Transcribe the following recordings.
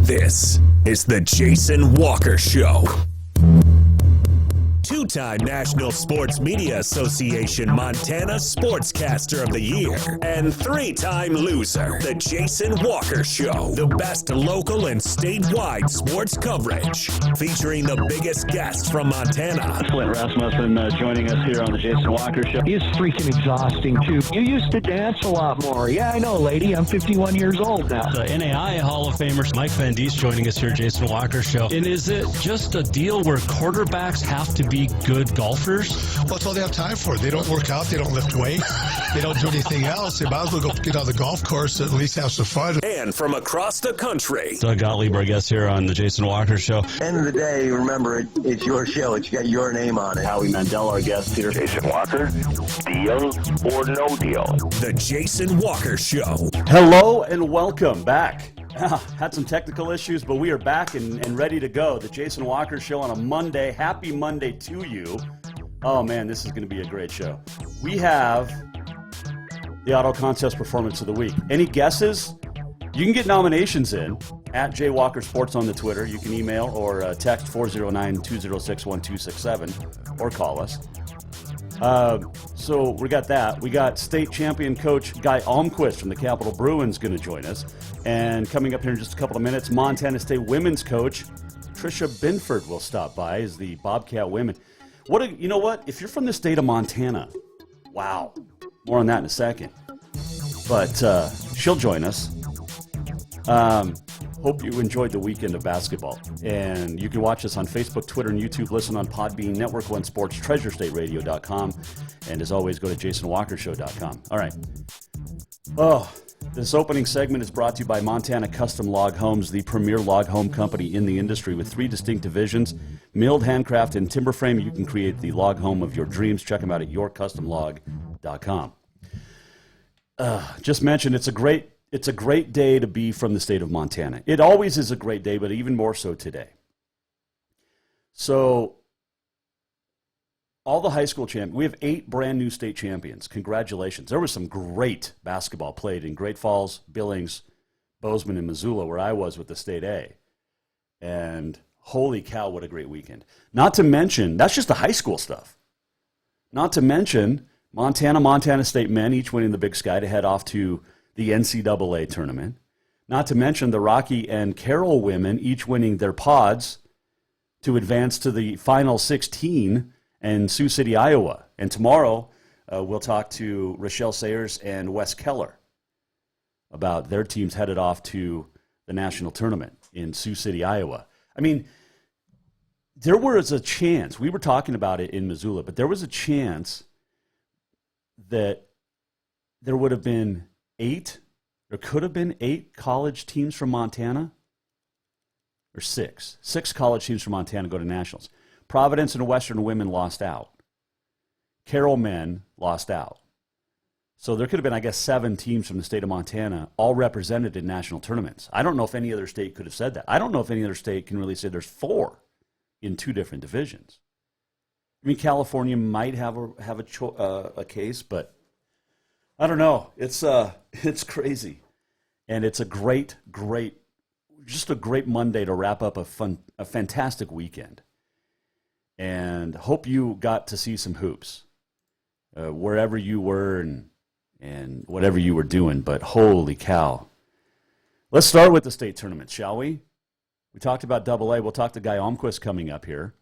This is the Jason Walker Show. Two-time National Sports Media Association Montana Sportscaster of the Year and three-time loser, the Jason Walker Show. The best local and statewide sports coverage, featuring the biggest guests from Montana. Flint Rasmussen joining us here on the Jason Walker Show. He's freaking exhausting, too. You used to dance a lot more. Yeah, I know, lady. I'm 51 years old now. The NAI Hall of Famer Mike Van Diest joining us here, Jason Walker Show. And is it just a deal where quarterbacks have to be good golfers? Well, that's all they have time for. They don't work out. They don't lift weights. They don't do anything else. They might as well go get on the golf course and at least have some fun. And from across the country, Doug Gottlieb, our guest here on the Jason Walker Show. End of the day, remember, it's your show. It's got your name on it. Howie Mandel, our guest here. Jason Walker, deal or no deal? the Jason Walker Show. Hello and welcome back. Had some technical issues, but we are back and ready to go. The Jason Walker Show on a Monday. Happy Monday to you. Oh, man, this is going to be a great show. We have the Auto Contest Performance of the Week. Any guesses? You can get nominations in at J Walker Sports on the Twitter. You can email or text 409-206-1267 or call us. So we got that. We got state champion coach Guy Almquist from the Capital Bruins going to join us. And coming up here in just a couple of minutes, Montana State women's coach Tricia Binford will stop by as the Bobcat women. You know what? If you're from the state of Montana, wow. More on that in a second. But she'll join us. Hope you enjoyed the weekend of basketball. And you can watch us on Facebook, Twitter, and YouTube. Listen on Podbean, Network One Sports, TreasureStateRadio.com. And as always, go to JasonWalkerShow.com. All right. Oh, this opening segment is brought to you by Montana Custom Log Homes, the premier log home company in the industry with three distinct divisions, milled, handcraft, and timber frame. You can create the log home of your dreams. Check them out at yourcustomlog.com. Just mentioned, it's a great day to be from the state of Montana. It always is a great day, but even more so today. So, all the high school champions, we have 8 brand new state champions. Congratulations. There was some great basketball played in Great Falls, Billings, Bozeman, and Missoula, where I was with the State A. And holy cow, what a great weekend. Not to mention, that's just the high school stuff. Not to mention, Montana State men each winning the Big Sky to head off to the NCAA tournament. Not to mention the Rocky and Carroll women each winning their pods to advance to the Final 16 in Sioux City, Iowa. And tomorrow we'll talk to Rochelle Sayers and Wes Keller about their teams headed off to the national tournament in Sioux City, Iowa. I mean, there was a chance, we were talking about it in Missoula, but there was a chance that there would have been 8, there could have been 8 college teams from Montana, or 6 college teams from Montana go to nationals. Providence and Western women lost out. Carroll men lost out. So there could have been, I guess, 7 teams from the state of Montana all represented in national tournaments. I don't know if any other state could have said that. I don't know if any other state can really say there's 4 in 2 different divisions. I mean, California might have a case, but I don't know. It's crazy, and it's a great Monday to wrap up a fantastic weekend. And hope you got to see some hoops wherever you were and whatever you were doing. But holy cow! Let's start with the state tournament, shall we? We talked about AA. We'll talk to Guy Almquist coming up here.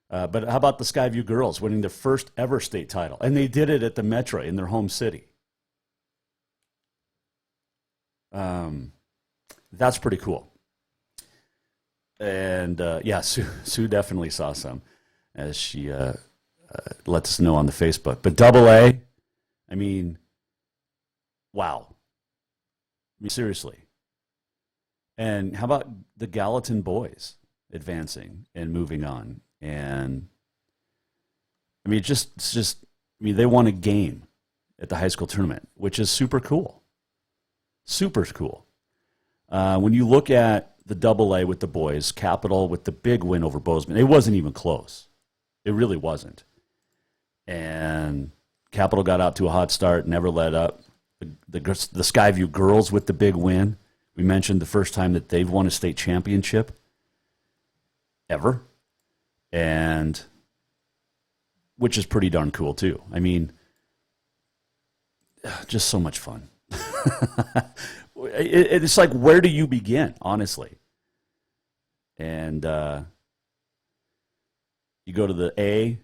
But how about the Skyview girls winning their first ever state title? And they did it at the Metro in their home city. That's pretty cool. And, Sue definitely saw some as she lets us know on the Facebook. But AA, I mean, wow. I mean, seriously. And how about the Gallatin boys advancing and moving on? And, I mean, they won a game at the high school tournament, which is super cool. Super cool. When you look at the AA with the boys, Capital with the big win over Bozeman, it wasn't even close. It really wasn't. And Capital got out to a hot start, never let up. The Skyview girls with the big win We mentioned the first time that they've won a state championship ever, and which is pretty darn cool too. I mean, just so much fun. It's like, where do you begin, honestly? And you go to the A.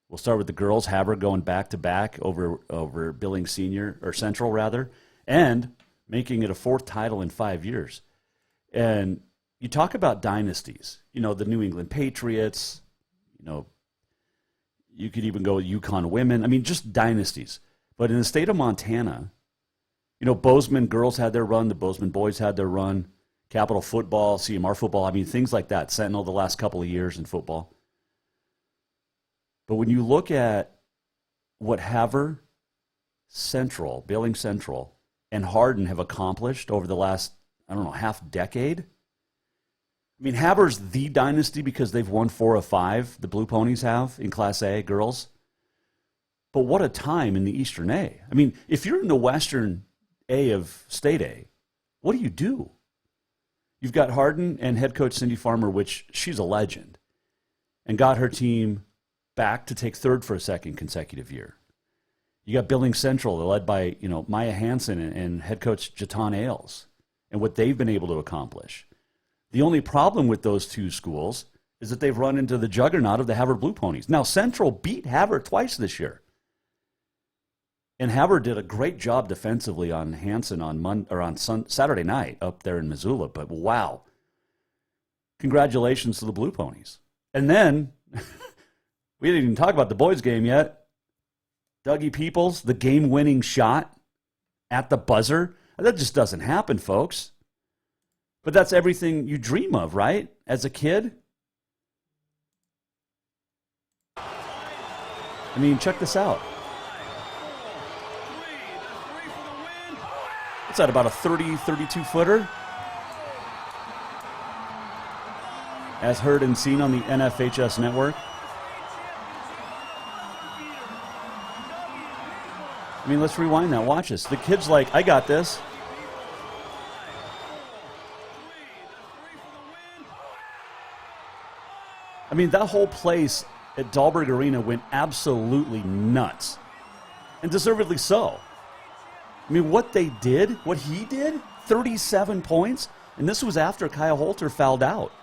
We'll start with the girls. Haber going back to back over Billings Senior or Central rather, and making it a fourth title in 5 years. And you talk about dynasties. You know, the New England Patriots. You know, you could even go with UConn women. I mean, just dynasties. But in the state of Montana, you know, Bozeman girls had their run. The Bozeman boys had their run. Capital football, CMR football. I mean, things like that. Sentinel the last couple of years in football. But when you look at what Havre, Central, Billings Central, and Hardin have accomplished over the last, I don't know, half decade. I mean, Havre's the dynasty because they've won 4 of 5, the Blue Ponies have, in Class A, girls. But what a time in the Eastern A. I mean, if you're in the Western A of State A, what do you do? You've got Hardin and head coach Cindy Farmer, which she's a legend, and got her team back to take third for a second consecutive year. You got Billings Central, led by, you know, Maya Hansen and head coach Jatan Ailes, and what they've been able to accomplish. The only problem with those two schools is that they've run into the juggernaut of the Havre Blue Ponies. Now, Central beat Havre twice this year. And Havre did a great job defensively on Hansen on Saturday night up there in Missoula. But wow, congratulations to the Blue Ponies. And then, we didn't even talk about the boys' game yet. Dougie Peoples, the game-winning shot at the buzzer. That just doesn't happen, folks. But that's everything you dream of, right? As a kid. I mean, check this out. What's that, about a 32-footer? As heard and seen on the NFHS network. I mean, let's rewind that. Watch this. The kid's like, I got this. I mean, that whole place at Dahlberg Arena went absolutely nuts. And deservedly so. I mean, what they did, what he did, 37 points, and this was after Kyle Holter fouled out.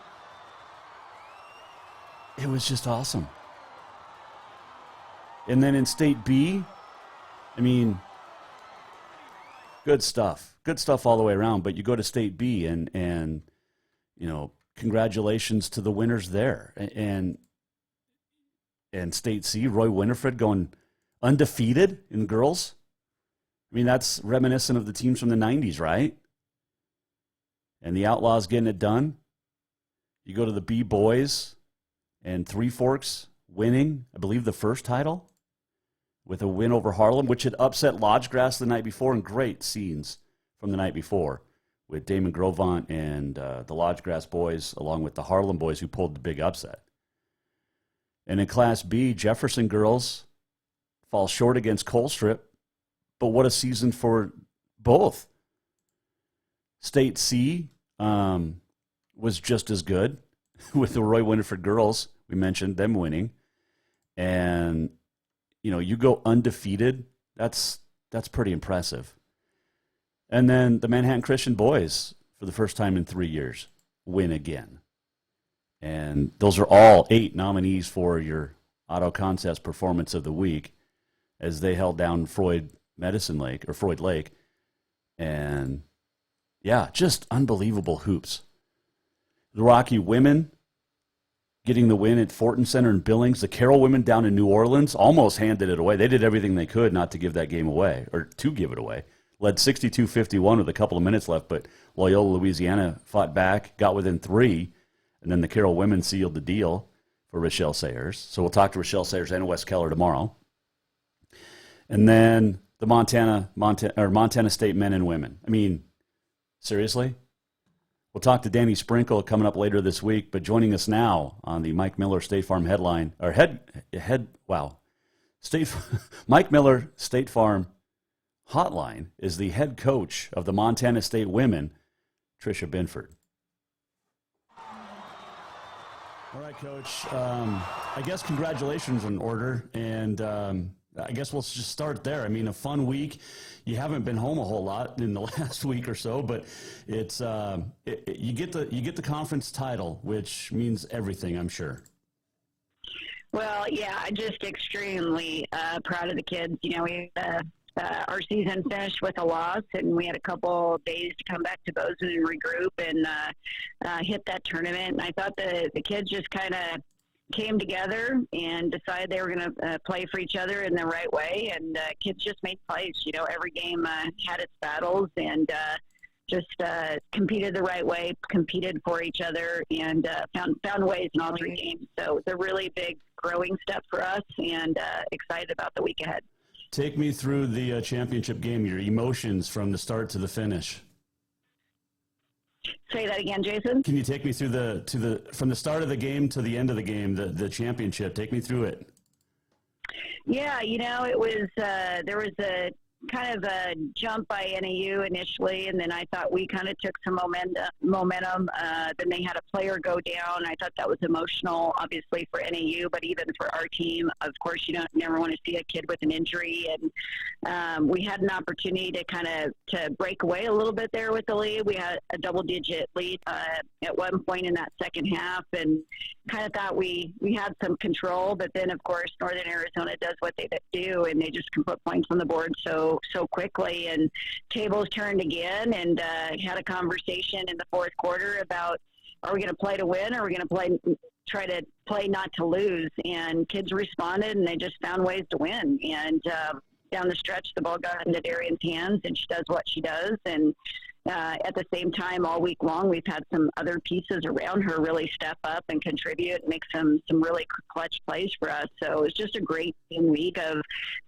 It was just awesome. And then in State B, I mean, good stuff. Good stuff all the way around. But you go to State B and you know, congratulations to the winners there. And State C, Roy Winifred going undefeated in girls. I mean, that's reminiscent of the teams from the 90s, right? And the Outlaws getting it done. You go to the B boys and Three Forks winning, I believe, the first title with a win over Harlem, which had upset Lodgegrass the night before, and great scenes from the night before with Damon Grovant and the Lodgegrass boys, along with the Harlem boys who pulled the big upset. And in Class B, Jefferson girls fall short against Colstrip, but what a season for both. State C was just as good with the Roy Winifred girls. We mentioned them winning. And, you know, you go undefeated, that's pretty impressive. And then the Manhattan Christian boys, for the first time in 3 years, win again. And those are all 8 nominees for your Auto Contest Performance of the Week as they held down Floyd Lake. And, yeah, just unbelievable hoops. The Rocky women getting the win at Fortin Center in Billings. The Carroll women down in New Orleans almost handed it away. They did everything they could not to give that game away, or to give it away. Led 62-51 with a couple of minutes left, but Loyola, Louisiana fought back, got within 3, and then the Carroll women sealed the deal for Rochelle Sayers. So we'll talk to Rochelle Sayers and Wes Keller tomorrow. And then the Montana State men and women. I mean, seriously? We'll talk to Danny Sprinkle coming up later this week, but joining us now on the Mike Miller State Farm headline, or Mike Miller State Farm hotline is the head coach of the Montana State women, Tricia Binford. All right, Coach. I guess congratulations in order, and I guess we'll just start there. I mean, a fun week. You haven't been home a whole lot in the last week or so, but it's you get the conference title, which means everything, I'm sure. Well, yeah, just extremely proud of the kids. You know, our season finished with a loss, and we had a couple days to come back to Bozeman and regroup and hit that tournament. And I thought the kids just kind of came together and decided they were going to play for each other in the right way. And kids just made plays. You know, every game had its battles, and just competed the right way, competed for each other, and found ways in all three games. So it's a really big growing step for us, and excited about the week ahead. Take me through the championship game, your emotions from the start to the finish. Say that again, Jason. Can you take me through from the start of the game to the end of the game, the championship? Take me through it. Yeah, you know, it was there was a kind of a jump by NAU initially, and then I thought we kind of took some momentum. Then they had a player go down. I thought that was emotional, obviously, for NAU, but even for our team. Of course, you never want to see a kid with an injury, and we had an opportunity to break away a little bit there with the lead. We had a double-digit lead at one point in that second half, and kind of thought we had some control, but then, of course, Northern Arizona does what they do, and they just can put points on the board so quickly, and tables turned again, and had a conversation in the fourth quarter about, are we going to play to win, or are we going to try to play not to lose? And kids responded, and they just found ways to win. And down the stretch, the ball got into Darian's hands, and she does what she does. And at the same time, all week long, we've had some other pieces around her really step up and contribute and make some really clutch plays for us. So it was just a great week of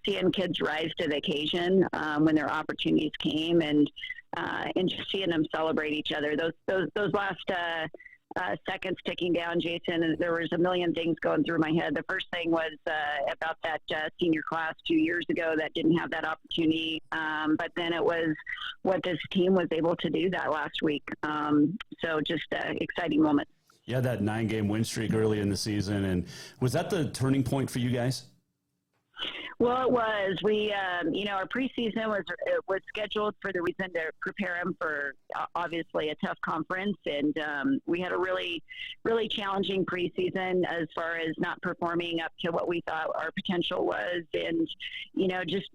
seeing kids rise to the occasion when their opportunities came, and just seeing them celebrate each other. Those last seconds ticking down, Jason, there was a million things going through my head. The first thing was about that senior class 2 years ago that didn't have that opportunity. But then it was what this team was able to do that last week. So just an exciting moment. Yeah, that 9-game win streak early in the season. And was that the turning point for you guys? Well, it was. We, our preseason was scheduled for the reason to prepare them for obviously a tough conference, and we had a really, really challenging preseason as far as not performing up to what we thought our potential was, and just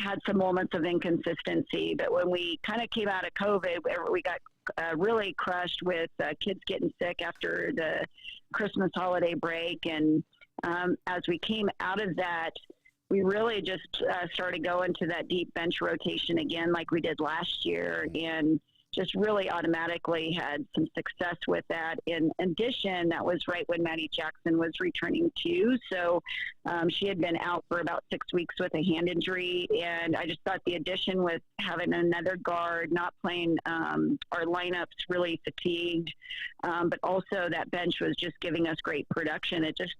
had some moments of inconsistency. But when we kind of came out of COVID, we got really crushed with kids getting sick after the Christmas holiday break, and as we came out of that, we really just started going to that deep bench rotation again like we did last year, and just really automatically had some success with that. In addition, that was right when Maddie Jackson was returning too. So she had been out for about 6 weeks with a hand injury, and I just thought the addition with having another guard, not playing our lineups really fatigued, but also that bench was just giving us great production. It just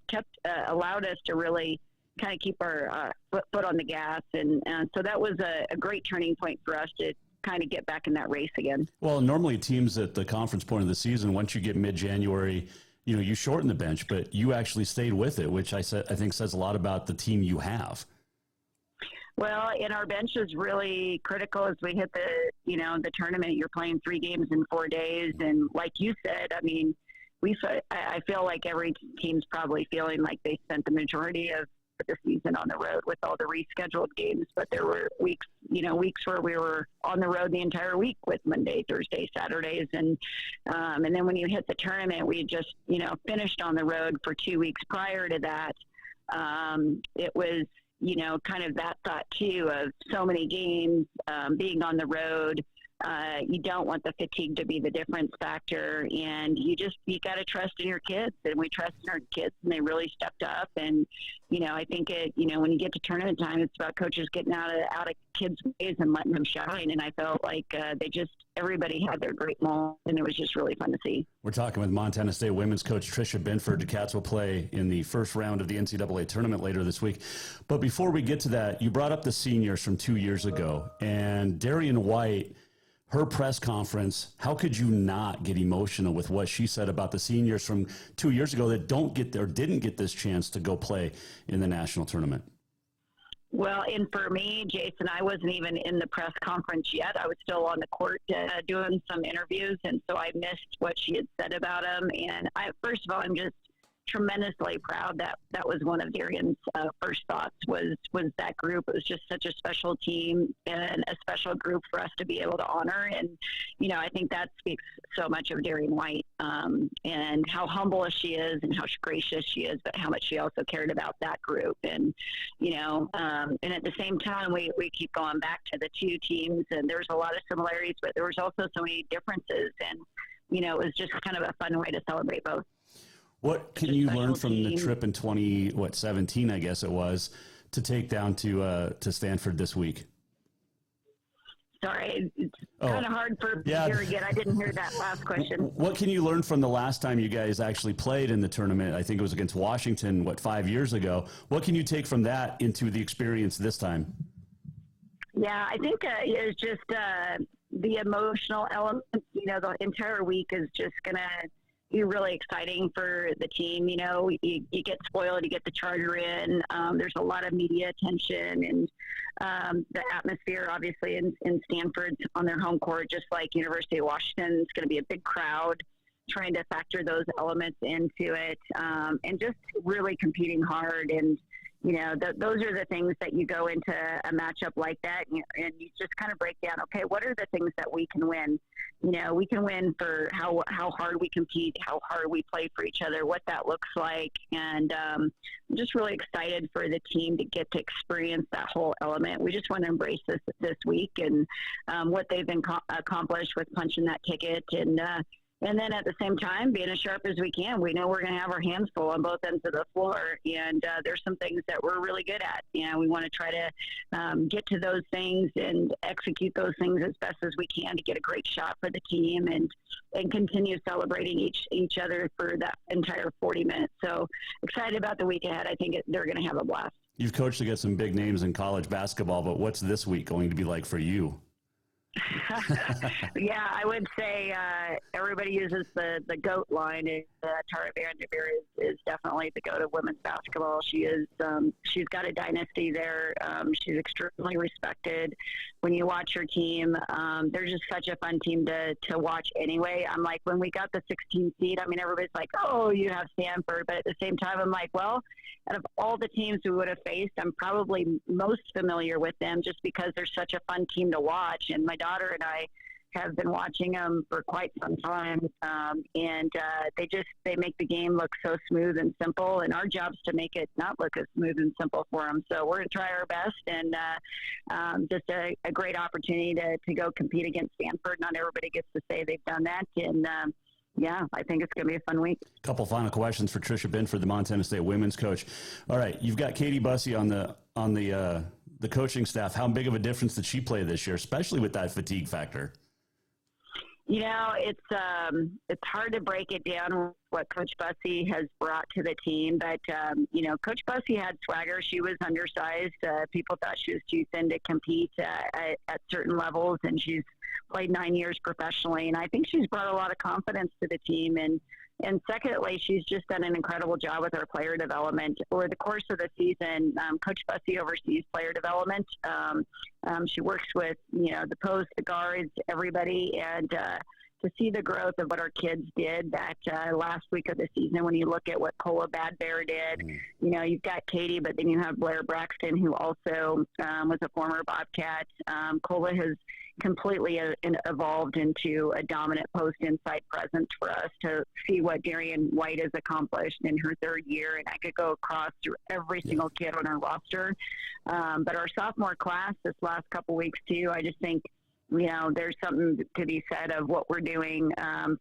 allowed us to really kind of keep our foot on the gas. And so that was a great turning point for us to kind of get back in that race again. Well, normally teams at the conference point of the season, once you get mid-January, you shorten the bench, but you actually stayed with it, which I think says a lot about the team you have. Well, and our bench is really critical as we hit the tournament. You're playing 3 games in 4 days. And like you said, I mean, I feel like every team's probably feeling like they spent the majority of the season on the road with all the rescheduled games, but there were weeks where we were on the road the entire week with Monday, Thursday, Saturdays, and then when you hit the tournament, we just finished on the road for 2 weeks prior to that. It was kind of that thought too of so many games, being on the road. You don't want the fatigue to be the difference factor, and you got to trust in your kids, and we trust in our kids, and they really stepped up. And I think when you get to tournament time, it's about coaches getting out of kids' ways and letting them shine. And I felt like everybody had their great moment, and it was just really fun to see. We're talking with Montana State women's coach Tricia Binford. The Cats will play in the first round of the NCAA tournament later this week. But before we get to that, you brought up the seniors from 2 years ago, and Darian White, her press conference, how could you not get emotional with what she said about the seniors from 2 years ago that didn't get this chance to go play in the national tournament? Well, and for me, Jason, I wasn't even in the press conference yet. I was still on the court doing some interviews, and so I missed what she had said about them. And first of all, I'm just tremendously proud that was one of Darian's first thoughts was that group. It was just such a special team and a special group for us to be able to honor. And, I think that speaks so much of Darian White and how humble she is and how gracious she is, but how much she also cared about that group. And, and at the same time, we keep going back to the two teams, and there's a lot of similarities, but there was also so many differences. And, it was just kind of a fun way to celebrate both. What can you learn from the trip in 2017, I guess it was, to take down to Stanford this week? Sorry, it's kind of hard for me to hear again. I didn't hear that last question. What can you learn from the last time you guys actually played in the tournament? I think it was against Washington, 5 years ago. What can you take from that into the experience this time? Yeah, I think it's just the emotional element. The entire week is just going to be really exciting for the team. You get spoiled, you get the charter in. There's a lot of media attention, and the atmosphere, obviously, in Stanford on their home court, just like University of Washington, it's going to be a big crowd, trying to factor those elements into it, and just really competing hard. And those are the things that you go into a matchup like that, and you just kind of break down, okay, what are the things that we can win? We can win for how hard we compete, how hard we play for each other, what that looks like. And I'm just really excited for the team to get to experience that whole element. We just want to embrace this week and what they've accomplished with punching that ticket. And then at the same time, being as sharp as we can. We know we're going to have our hands full on both ends of the floor, and there's some things that we're really good at. We want to try to get to those things and execute those things as best as we can to get a great shot for the team and continue celebrating each other for that entire 40 minutes. So excited about the week ahead. I think they're going to have a blast. You've coached against some big names in college basketball, but what's this week going to be like for you? Yeah, I would say everybody uses the GOAT line. Tara Vanderveer is definitely the GOAT of women's basketball. She's got a dynasty there. She's extremely respected. When you watch her team, they're just such a fun team to watch anyway. I'm like, when we got the 16 seed, everybody's like, oh, you have Stanford. But at the same time, I'm like, well, out of all the teams we would have faced, I'm probably most familiar with them just because they're such a fun team to watch. And my daughter and I have been watching them for quite some time, and they make the game look so smooth and simple, and our job's to make it not look as smooth and simple for them. So we're going to try our best, and just a great opportunity to go compete against Stanford. Not everybody gets to say they've done that, and yeah, I think it's going to be a fun week. Couple final questions for Tricia Binford, the Montana State women's coach. All right, you've got Katie Bussey on the coaching staff. How big of a difference did she play this year, especially with that fatigue factor? It's hard to break it down what Coach Bussey has brought to the team, but Coach Bussey had swagger. She was undersized. People thought she was too thin to compete at certain levels, and she's played 9 years professionally, and I think she's brought a lot of confidence to the team. And secondly, she's just done an incredible job with her player development. Over the course of the season, Coach Bussey oversees player development. She works with, the post, the guards, everybody, and to see the growth of what our kids did that last week of the season, when you look at what Cola Bad Bear did, you've got Katie, but then you have Blair Braxton, who also was a former Bobcat. Cola has completely evolved into a dominant post inside presence for us to see what Darian White has accomplished in her third year. And I could go across through every single kid on our roster. But our sophomore class this last couple weeks too, I just think, there's something to be said of what we're doing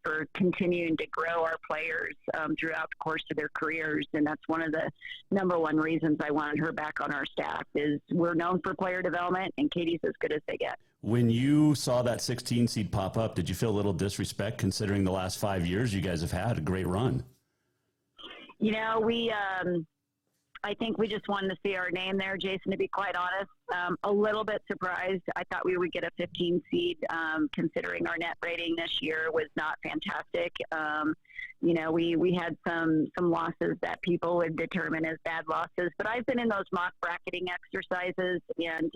for continuing to grow our players throughout the course of their careers. And that's one of the number one reasons I wanted her back on our staff is we're known for player development, and Katie's as good as they get. When you saw that 16 seed pop up, did you feel a little disrespect considering the last 5 years you guys have had a great run? I think we just wanted to see our name there, Jason, to be quite honest. A little bit surprised. I thought we would get a 15 seed, considering our net rating this year was not fantastic. We had some losses that people would determine as bad losses, but I've been in those mock bracketing exercises, and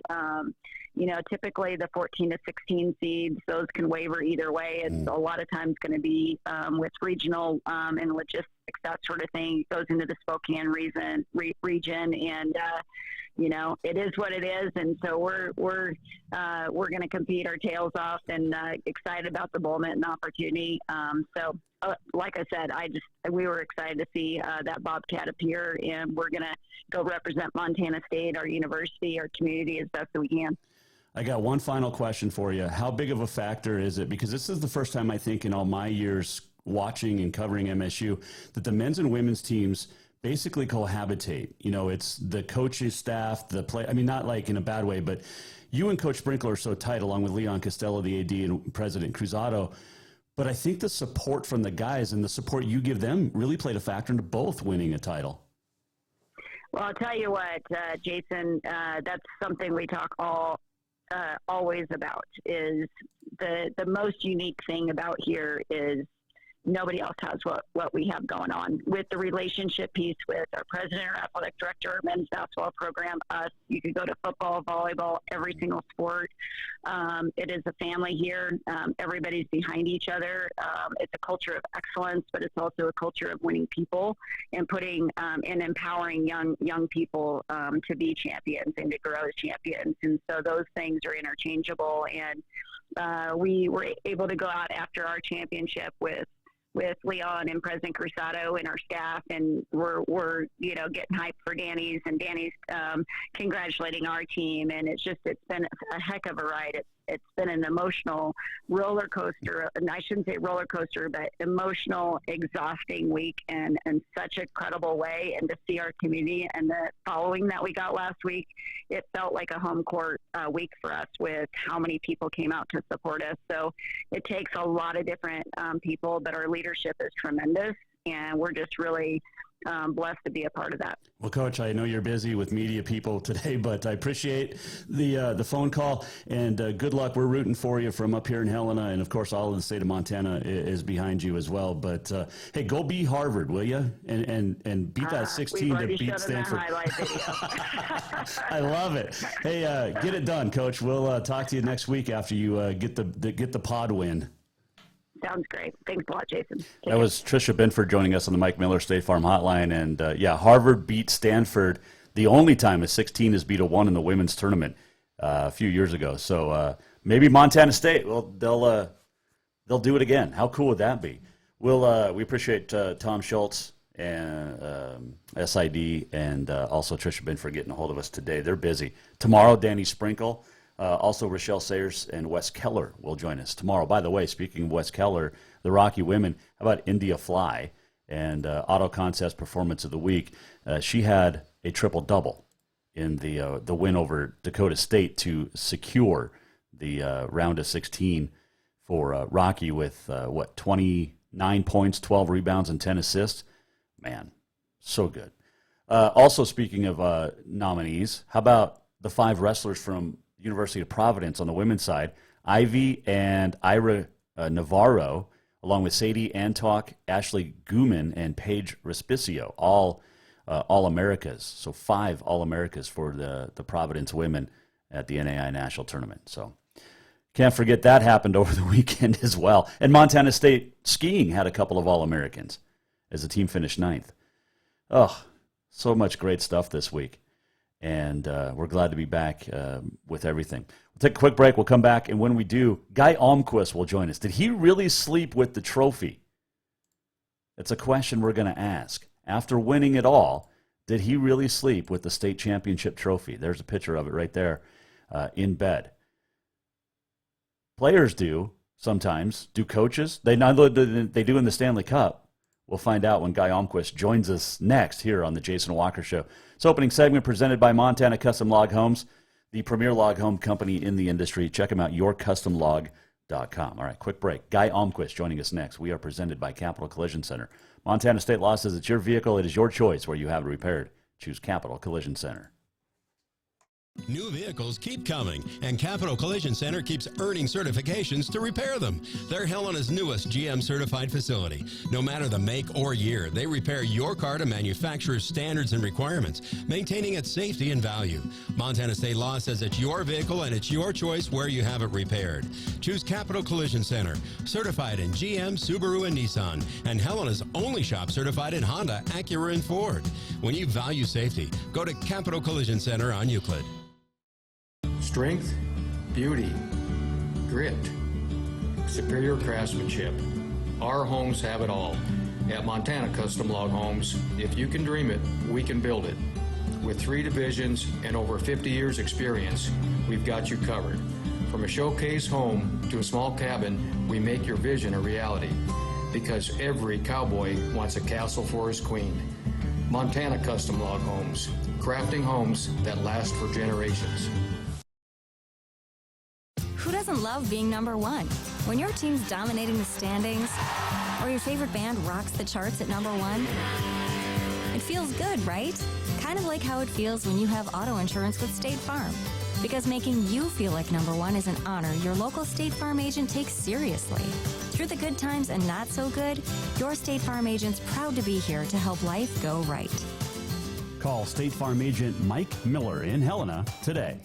typically the 14 to 16 seeds, those can waver either way. It's a lot of times going to be with regional and logistics, that sort of thing. It goes into the Spokane region, and it is what it is, and so we're going to compete our tails off, and excited about the moment and opportunity. Like I said, we were excited to see that Bobcat appear, and we're going to go represent Montana State, our university, our community as best as we can. I got one final question for you. How big of a factor is it? Because this is the first time, I think, in all my years watching and covering MSU, that the men's and women's teams basically cohabitate. It's the coaches, staff, the play. I mean, not like in a bad way, but you and Coach Sprinkler are so tight, along with Leon Costello, the AD, and President Cruzado. But I think the support from the guys and the support you give them really played a factor into both winning a title. Well, I'll tell you what, Jason, that's something we talk always about, is the most unique thing about here is nobody else has what we have going on with the relationship piece with our president, our athletic director, our men's basketball program, us. You could go to football, volleyball, every single sport. It is a family here. Everybody's behind each other. It's a culture of excellence, but it's also a culture of winning people and putting and empowering young people to be champions and to grow as champions. And so those things are interchangeable. And we were able to go out after our championship with Leon and President Cruzado and our staff, and we're getting hyped for Danny's, and Danny's congratulating our team, and it's been a heck of a ride. It's been an emotional roller coaster, and I shouldn't say roller coaster, but emotional, exhausting week, and such a credible way. And to see our community and the following that we got last week, it felt like a home court week for us with how many people came out to support us. So it takes a lot of different people, but our leadership is tremendous, and we're just really blessed to be a part of that. Well, Coach, I know you're busy with media people today, but I appreciate the phone call, and good luck. We're rooting for you from up here in Helena, and of course, all of the state of Montana is behind you as well. But hey, go be Harvard, will you? And beat that 16 to beat Stanford. I love it. Hey, get it done, Coach. We'll talk to you next week after you get the pod win. Sounds great. Thanks a lot, Jason. That was Tricia Binford joining us on the Mike Miller State Farm Hotline. And, Harvard beat Stanford the only time a 16 has beat a 1 in the women's tournament a few years ago. So maybe Montana State, well, they'll do it again. How cool would that be? We appreciate Tom Schultz and SID and also Tricia Binford getting a hold of us today. They're busy. Tomorrow, Danny Sprinkle. Also, Rochelle Sayers and Wes Keller will join us tomorrow. By the way, speaking of Wes Keller, the Rocky women, how about India Fly and Auto Contest Performance of the Week? She had a triple-double in the win over Dakota State to secure the round of 16 for Rocky with, 29 points, 12 rebounds, and 10 assists? Man, so good. Also, speaking of nominees, how about the 5 wrestlers from University of Providence on the women's side, Ivy and Ira Navarro, along with Sadie Antok, Ashley Guman, and Paige Respicio, all All-Americas. So 5 All-Americas for the Providence women at the NAI National Tournament. So can't forget that happened over the weekend as well. And Montana State skiing had a couple of All-Americans as the team finished 9th. Oh, so much great stuff this week. And we're glad to be back with everything. We'll take a quick break. We'll come back. And when we do, Guy Almquist will join us. Did he really sleep with the trophy? It's a question we're going to ask. After winning it all, did he really sleep with the state championship trophy? There's a picture of it right there in bed. Players do sometimes. Do coaches? They do in the Stanley Cup. We'll find out when Guy Almquist joins us next here on the Jason Walker Show. This opening segment presented by Montana Custom Log Homes, the premier log home company in the industry. Check them out, yourcustomlog.com. All right, quick break. Guy Almquist joining us next. We are presented by Capital Collision Center. Montana State Law says it's your vehicle. It is your choice where you have it repaired. Choose Capital Collision Center. New vehicles keep coming, and Capital Collision Center keeps earning certifications to repair them. They're Helena's newest GM-certified facility. No matter the make or year, they repair your car to manufacturer's standards and requirements, maintaining its safety and value. Montana state law says it's your vehicle and it's your choice where you have it repaired. Choose Capital Collision Center, certified in GM, Subaru, and Nissan, and Helena's only shop certified in Honda, Acura, and Ford. When you value safety, go to Capital Collision Center on Euclid. Strength, beauty, grit, superior craftsmanship. Our homes have it all. At Montana Custom Log Homes, if you can dream it, we can build it. With 3 divisions and over 50 years experience, we've got you covered. From a showcase home to a small cabin, we make your vision a reality. Because every cowboy wants a castle for his queen. Montana Custom Log Homes, crafting homes that last for generations. Who doesn't love being number one? When your team's dominating the standings, or your favorite band rocks the charts at number one, it feels good, right? Kind of like how it feels when you have auto insurance with State Farm. Because making you feel like number one is an honor your local State Farm agent takes seriously. Through the good times and not so good, your State Farm agent's proud to be here to help life go right. Call State Farm agent Mike Miller in Helena today.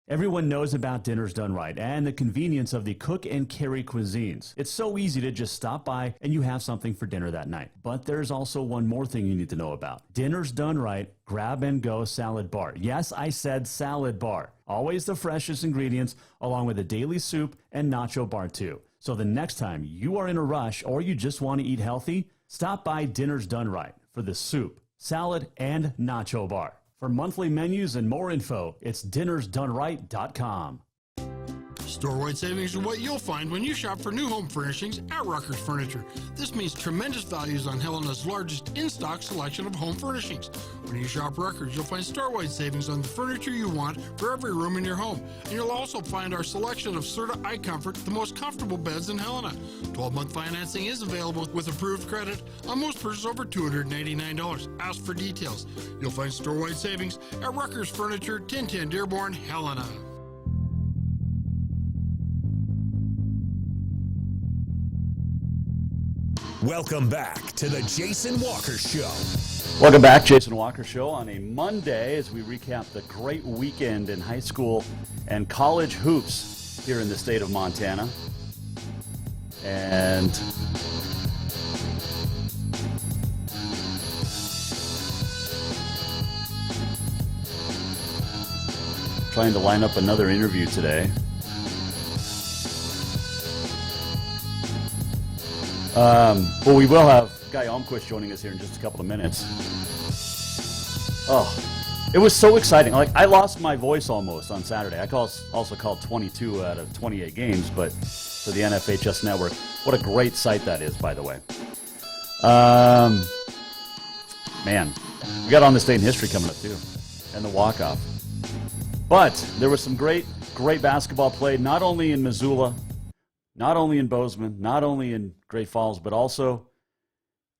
Everyone knows about Dinners Done Right and the convenience of the cook and carry cuisines. It's so easy to just stop by and you have something for dinner that night. But there's also one more thing you need to know about. Dinners Done Right Grab and Go Salad Bar. Yes, I said salad bar. Always the freshest ingredients along with a daily soup and nacho bar too. So the next time you are in a rush or you just want to eat healthy, stop by Dinners Done Right for the soup, salad, and nacho bar. For monthly menus and more info, it's dinnersdoneright.com. Store-wide savings are what you'll find when you shop for new home furnishings at Rucker's Furniture. This means tremendous values on Helena's largest in-stock selection of home furnishings. When you shop Rucker's, you'll find store-wide savings on the furniture you want for every room in your home. And you'll also find our selection of Serta iComfort, the most comfortable beds in Helena. 12-month financing is available with approved credit on most purchases over $299. Ask for details. You'll find store-wide savings at Rucker's Furniture, 1010 Dearborn, Helena. Welcome back to the Jason Walker Show. Welcome back, Jason Walker Show, on a Monday as we recap the great weekend in high school and college hoops here in the state of Montana. And trying to line up another interview today. Well, we will have Guy Almquist joining us here in just a couple of minutes. Oh, it was so exciting. Like, I lost my voice almost on Saturday. I also called 22 out of 28 games, but for the NFHS network. What a great site that is, by the way. Man, we got on the state in history coming up, too, and the walk-off. But there was some great basketball played, not only in Missoula, not only in Bozeman, not only in Great Falls, but also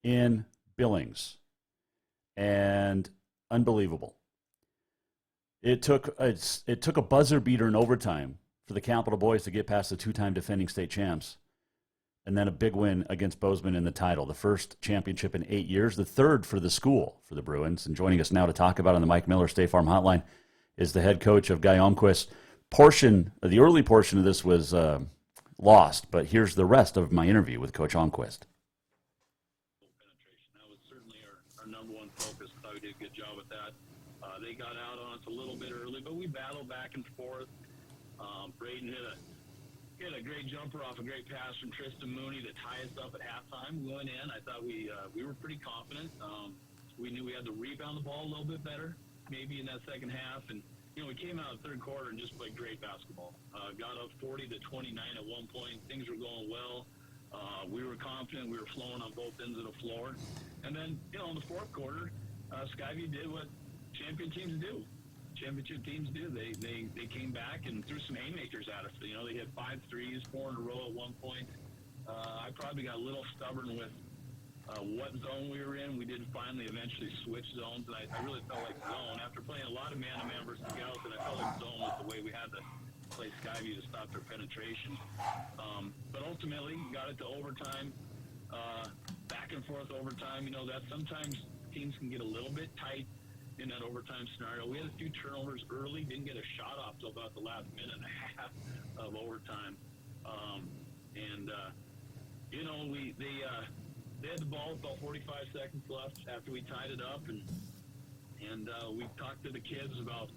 in Billings. And unbelievable. It took a buzzer beater in overtime for the Capital Boys to get past the two-time defending state champs. And then a big win against Bozeman in the title. The first championship in 8 years, the third for the school for the Bruins. And joining us now to talk about on the Mike Miller State Farm Hotline is the head coach of Guy Almquist. The early portion of this was lost, but here's the rest of my interview with Coach Almquist. Penetration. That was certainly our number one focus. I thought we did a good job with that. They got out on us a little bit early, but we battled back and forth. Braden hit a great jumper off a great pass from Tristan Mooney to tie us up at halftime. We went in. I thought we were pretty confident. We knew we had to rebound the ball a little bit better, maybe in that second half, and we came out of the third quarter and just played great basketball. Got up 40-29 at one point. Things were going well. We were confident. We were flowing on both ends of the floor. And then, in the fourth quarter, Skyview did what championship teams do. They came back and threw some haymakers at us. They hit 5 threes, 4 in a row at one point. I probably got a little stubborn with what zone we were in. We did finally eventually switch zones, and I really felt like zone. After playing a lot of man-to-man versus Gallatin, I felt like zone was the way we had to play Skyview to stop their penetration. But ultimately, got it to overtime, back and forth overtime. You know, that sometimes teams can get a little bit tight in that overtime scenario. We had a few turnovers early, didn't get a shot off till about the last minute and a half of overtime. You know, they had the ball with about 45 seconds left after we tied it up, and we talked to the kids about,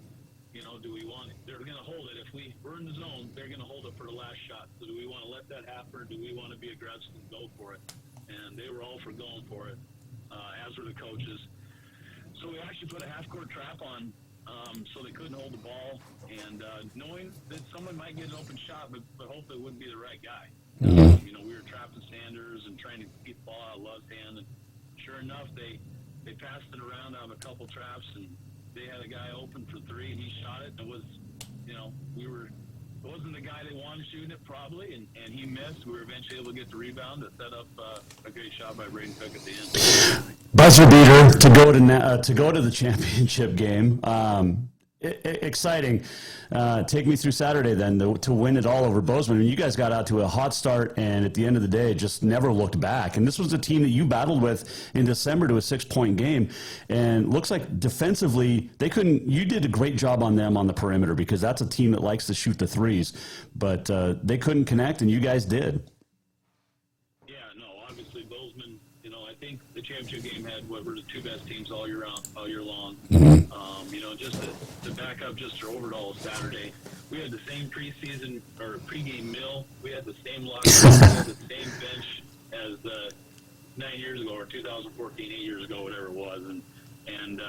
you know, do we want it? They're going to hold it. If we're in the zone, they're going to hold it for the last shot. So do we want to let that happen, or do we want to be aggressive and go for it? And they were all for going for it, as were the coaches. So we actually put a half-court trap on, so they couldn't hold the ball, and knowing that someone might get an open shot, but hopefully it wouldn't be the right guy. You know, we were trapping Sanders and trying to keep the ball out of Love's hand, and sure enough, they passed it around out of a couple traps, and they had a guy open for three, and he shot it, and it was, you know, it wasn't the guy they wanted shooting it probably, and he missed. We were eventually able to get the rebound to set up a great shot by Braden Cook at the end. Buzzer beater to go to the championship game. Exciting. Take me through Saturday then to win it all over Bozeman. And you guys got out to a hot start, and at the end of the day, just never looked back. And this was a team that you battled with in December to a 6-point game. And looks like defensively, you did a great job on them on the perimeter, because that's a team that likes to shoot the threes. But they couldn't connect, and you guys did. Yeah, no, obviously Bozeman, you know, I think the championship game had what were the two best teams all year long. You know, just to back up just our overall Saturday, we had the same preseason or pregame meal. We had the same locker room, we had the same bench as 9 years ago, or 2014, 8 years ago, whatever it was, and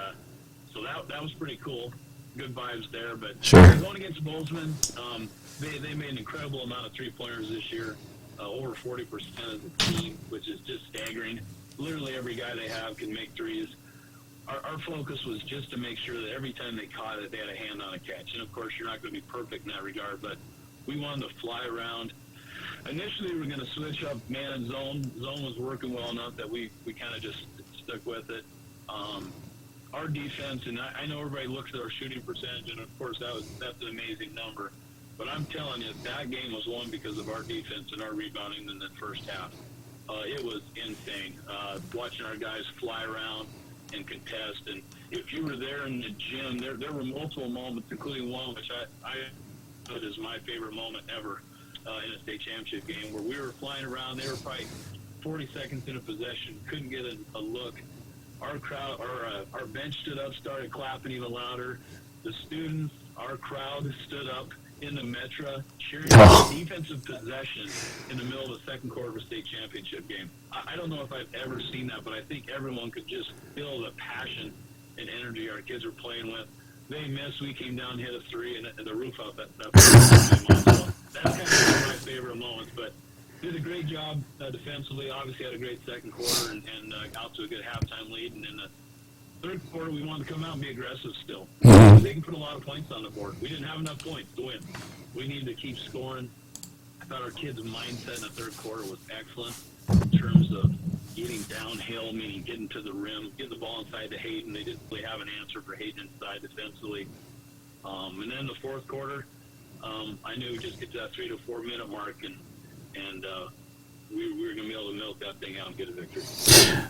so that was pretty cool. Good vibes there. But sure. Going against Bozeman, they made an incredible amount of three-pointers this year, over 40% as a team, which is just staggering. Literally every guy they have can make threes. Our focus was just to make sure that every time they caught it, they had a hand on a catch. And, of course, you're not going to be perfect in that regard, but we wanted to fly around. Initially, we were going to switch up man and zone. Zone was working well enough that we kind of just stuck with it. Our defense, and I know everybody looks at our shooting percentage, and, of course, that's an amazing number. But I'm telling you, that game was won because of our defense and our rebounding in the first half. It was insane. Watching our guys fly around and contest, and if you were there in the gym, there were multiple moments, including one which I put as my favorite moment ever in a state championship game, where we were flying around. They were probably 40 seconds in a possession, couldn't get a look. Our crowd, our bench stood up, started clapping even louder. The students, our crowd stood up in the Metra, cheering defensive possession in the middle of the second quarter of a state championship game. I don't know if I've ever seen that, but I think everyone could just feel the passion and energy our kids were playing with. They missed. We came down, hit a three, and the roof out that game. So that's kind of one of my favorite moments. But did a great job defensively. Obviously had a great second quarter and out to a good halftime lead. And in the third quarter, we wanted to come out and be aggressive still. They can put a lot of points on the board. We didn't have enough points to win. We needed to keep scoring. I thought our kids' mindset in the third quarter was excellent in terms of getting downhill, meaning getting to the rim, getting the ball inside to Hayden. They didn't really have an answer for Hayden inside defensively. And then the fourth quarter, I knew we'd just get to that 3 to 4 minute mark, and we were going to be able to milk that thing out and get a victory.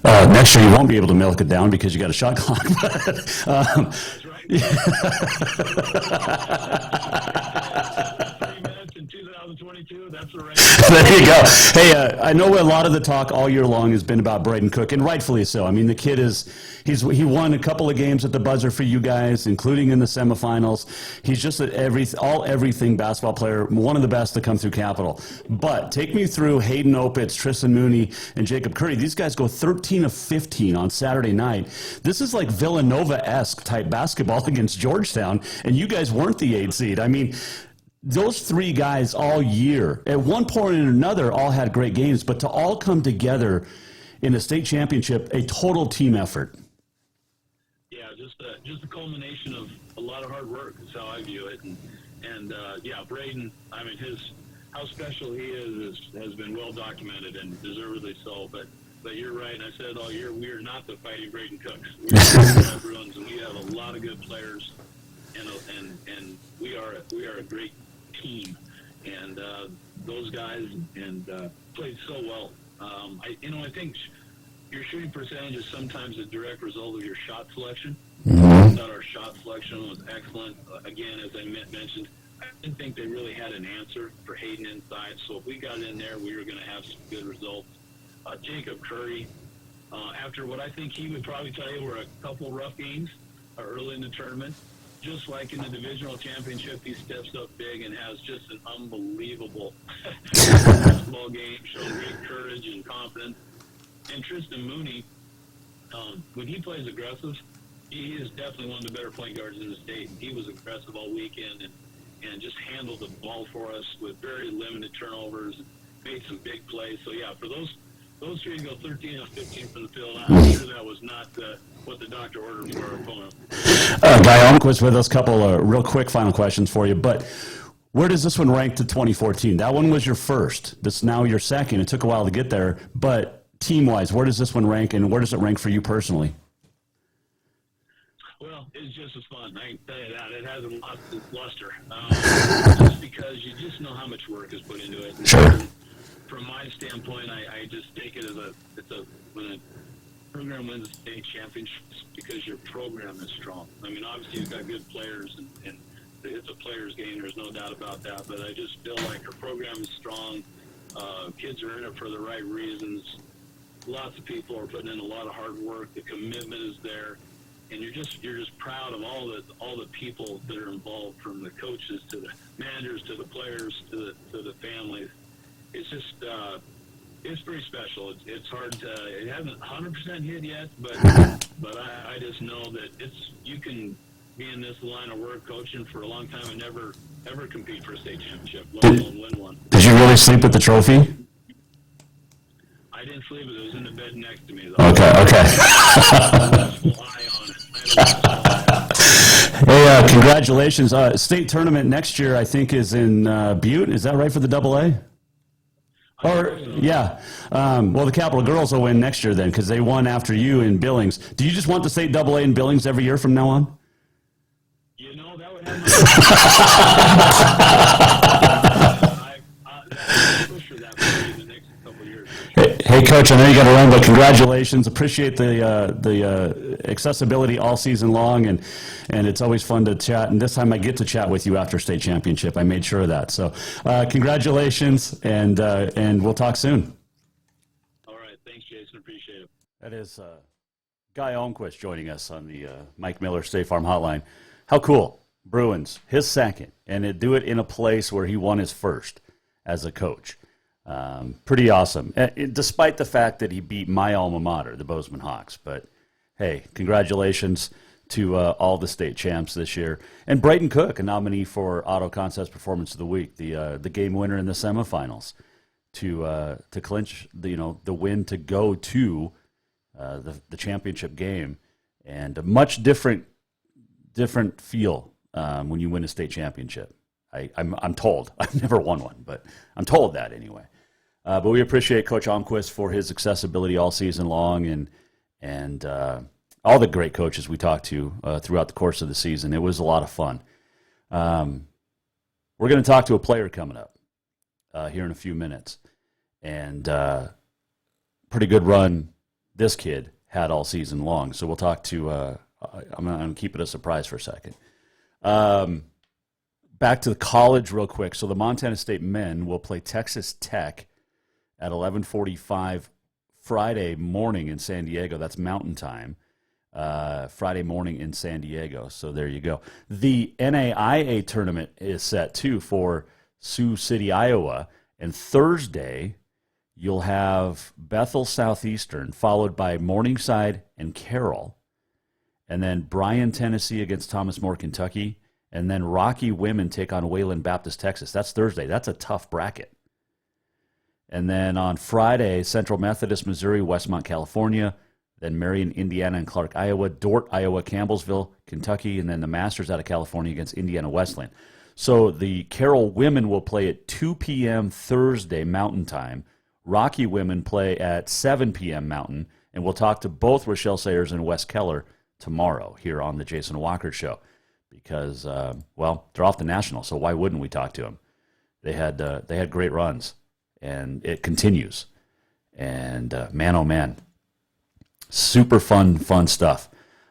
Next year you won't be able to milk it down because you got a shot clock. That's right. 3 minutes in 2022, that's the right. There you go. Hey, I know a lot of the talk all year long has been about Braden Cook, and rightfully so. I mean, the kid he won a couple of games at the buzzer for you guys, including in the semifinals. He's just an everything basketball player, one of the best to come through Capital. But take me through Hayden Opitz, Tristan Mooney, and Jacob Curry. These guys go 13 of 15 on Saturday night. This is like Villanova-esque type basketball against Georgetown, and you guys weren't the 8 seed. I mean, those three guys all year, at one point or another, all had great games, but to all come together in a state championship, a total team effort. Yeah, just a culmination of a lot of hard work is how I view it. And Braden, I mean, how special he is has been well documented, and deservedly so. But But you're right, and I said all year, we are not the Fighting Braden Cooks. We are the Bruins, and we have a lot of good players, and we are a great team. And those guys played so well. I think your shooting percentage is sometimes a direct result of your shot selection. I thought our shot selection was excellent. Again, as I mentioned, I didn't think they really had an answer for Hayden inside. So if we got in there, we were going to have some good results. Jacob Curry, after what I think he would probably tell you were a couple rough games early in the tournament, just like in the divisional championship, he steps up big and has just an unbelievable basketball game, showing great courage and confidence. And Tristan Mooney, when he plays aggressive, he is definitely one of the better point guards in the state. He was aggressive all weekend and just handled the ball for us with very limited turnovers and made some big plays. So, yeah, for those three to go 13 of 15 from the field, I'm sure that was not what the doctor ordered for our opponent. Guy Almquist with us. Couple of real quick final questions for you. But where does this one rank to 2014? That one was your first. This is now your second. It took a while to get there. But team-wise, where does this one rank, and where does it rank for you personally? Well, it's just as fun. I can tell you that. It hasn't lost its luster. Just because you just know how much work is put into it. Sure. From my standpoint, I just take it as when a program wins a state championship, it's because your program is strong. I mean, obviously you've got good players, and it's a player's game. There's no doubt about that. But I just feel like our program is strong. Kids are in it for the right reasons. Lots of people are putting in a lot of hard work. The commitment is there, and you're just proud of all the people that are involved, from the coaches to the managers to the players to the families. It's just it's pretty special. It's hard to, it hasn't 100% hit yet, but I just know that you can be in this line of work coaching for a long time and never ever compete for a state championship, let alone win one. Did you really sleep with the trophy? I didn't sleep with it. It was in the bed next to me, though. Okay. Hey, congratulations. State tournament next year, I think, is in Butte. Is that right for the AA? Yeah. Well, the Capital Girls will win next year then, because they won after you in Billings. Do you just want the state AA in Billings every year from now on? You know, that would have push for that in the next couple of years. Hey, Coach, I know you got to run, but congratulations. Appreciate the accessibility all season long, and it's always fun to chat. And this time I get to chat with you after state championship. I made sure of that. So congratulations, and we'll talk soon. All right. Thanks, Jason. Appreciate it. That is Guy Almquist joining us on the Mike Miller State Farm Hotline. How cool. Bruins, his second, and do it in a place where he won his first as a coach. Pretty awesome, despite the fact that he beat my alma mater, the Bozeman Hawks. But, hey, congratulations to all the state champs this year. And Braden Cook, a nominee for Auto Contest Performance of the Week, the game winner in the semifinals, to clinch the win to go to the championship game. And a much different feel when you win a state championship. I'm told. I've never won one, but I'm told that anyway. But we appreciate Coach Almquist for his accessibility all season long, and all the great coaches we talked to throughout the course of the season. It was a lot of fun. We're going to talk to a player coming up here in a few minutes, and pretty good run this kid had all season long. So we'll talk to. I'm going to keep it a surprise for a second. Back to the college real quick. So the Montana State men will play Texas Tech at 11:45 Friday morning in San Diego. That's Mountain Time. Friday morning in San Diego. So there you go. The NAIA tournament is set, too, for Sioux City, Iowa. And Thursday, you'll have Bethel Southeastern, followed by Morningside and Carroll. And then Bryan, Tennessee against Thomas More, Kentucky. And then Rocky Women take on Wayland Baptist, Texas. That's Thursday. That's a tough bracket. And then on Friday, Central Methodist, Missouri, Westmont, California. Then Marion, Indiana, and Clark, Iowa. Dort, Iowa, Campbellsville, Kentucky. And then the Masters out of California against Indiana Wesleyan. So the Carroll women will play at 2 p.m. Thursday Mountain Time. Rocky Women play at 7 p.m. Mountain, and we'll talk to both Rochelle Sayers and Wes Keller tomorrow here on the Jason Walker Show because, well, they're off the National, so why wouldn't we talk to them? They had great runs, and it continues. And man, oh man, super fun stuff.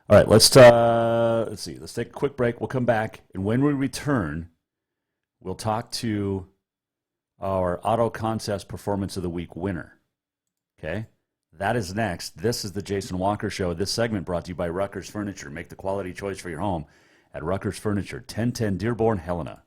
All right, let's see. Let's take a quick break. We'll come back, and when we return, we'll talk to our Auto Concepts Performance of the Week winner. Okay, that is next. This is the Jason Walker Show. This segment brought to you by Rucker's Furniture. Make the quality choice for your home at Rucker's Furniture, 1010 Dearborn, Helena.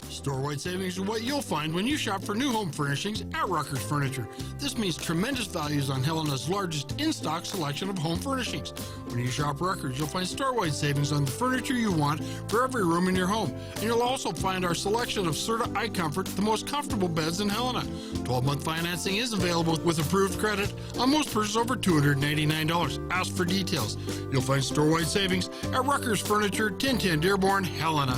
Store-wide savings are what you'll find when you shop for new home furnishings at Rucker's Furniture. This means tremendous values on Helena's largest in-stock selection of home furnishings. When you shop Rucker's, you'll find store-wide savings on the furniture you want for every room in your home. And you'll also find our selection of Serta iComfort, the most comfortable beds in Helena. 12-month financing is available with approved credit on most purchases over $299. Ask for details. You'll find store-wide savings at Rucker's Furniture, 1010 Dearborn, Helena.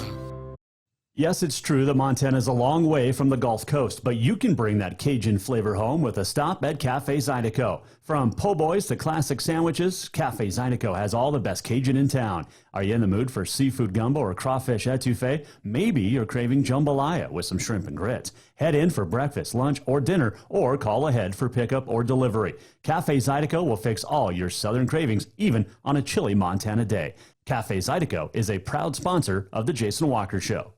Yes, it's true that Montana is a long way from the Gulf Coast, but you can bring that Cajun flavor home with a stop at Cafe Zydeco. From po' boys to classic sandwiches, Cafe Zydeco has all the best Cajun in town. Are you in the mood for seafood gumbo or crawfish etouffee? Maybe you're craving jambalaya with some shrimp and grits. Head in for breakfast, lunch, or dinner, or call ahead for pickup or delivery. Cafe Zydeco will fix all your southern cravings, even on a chilly Montana day. Cafe Zydeco is a proud sponsor of The Jason Walker Show.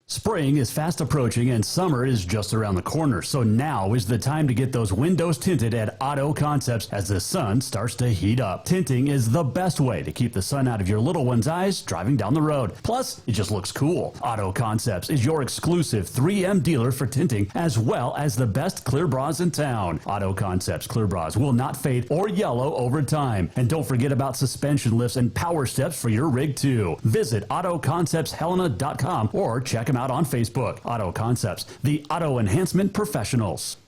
Spring is fast approaching and summer is just around the corner, so now is the time to get those windows tinted at Auto Concepts as the sun starts to heat up. Tinting is the best way to keep the sun out of your little one's eyes driving down the road. Plus, it just looks cool. Auto Concepts is your exclusive 3M dealer for tinting as well as the best clear bras in town. Auto Concepts clear bras will not fade or yellow over time. And don't forget about suspension lifts and power steps for your rig too. Visit AutoConceptsHelena.com or check them out on Facebook. Auto Concepts, the auto enhancement professionals.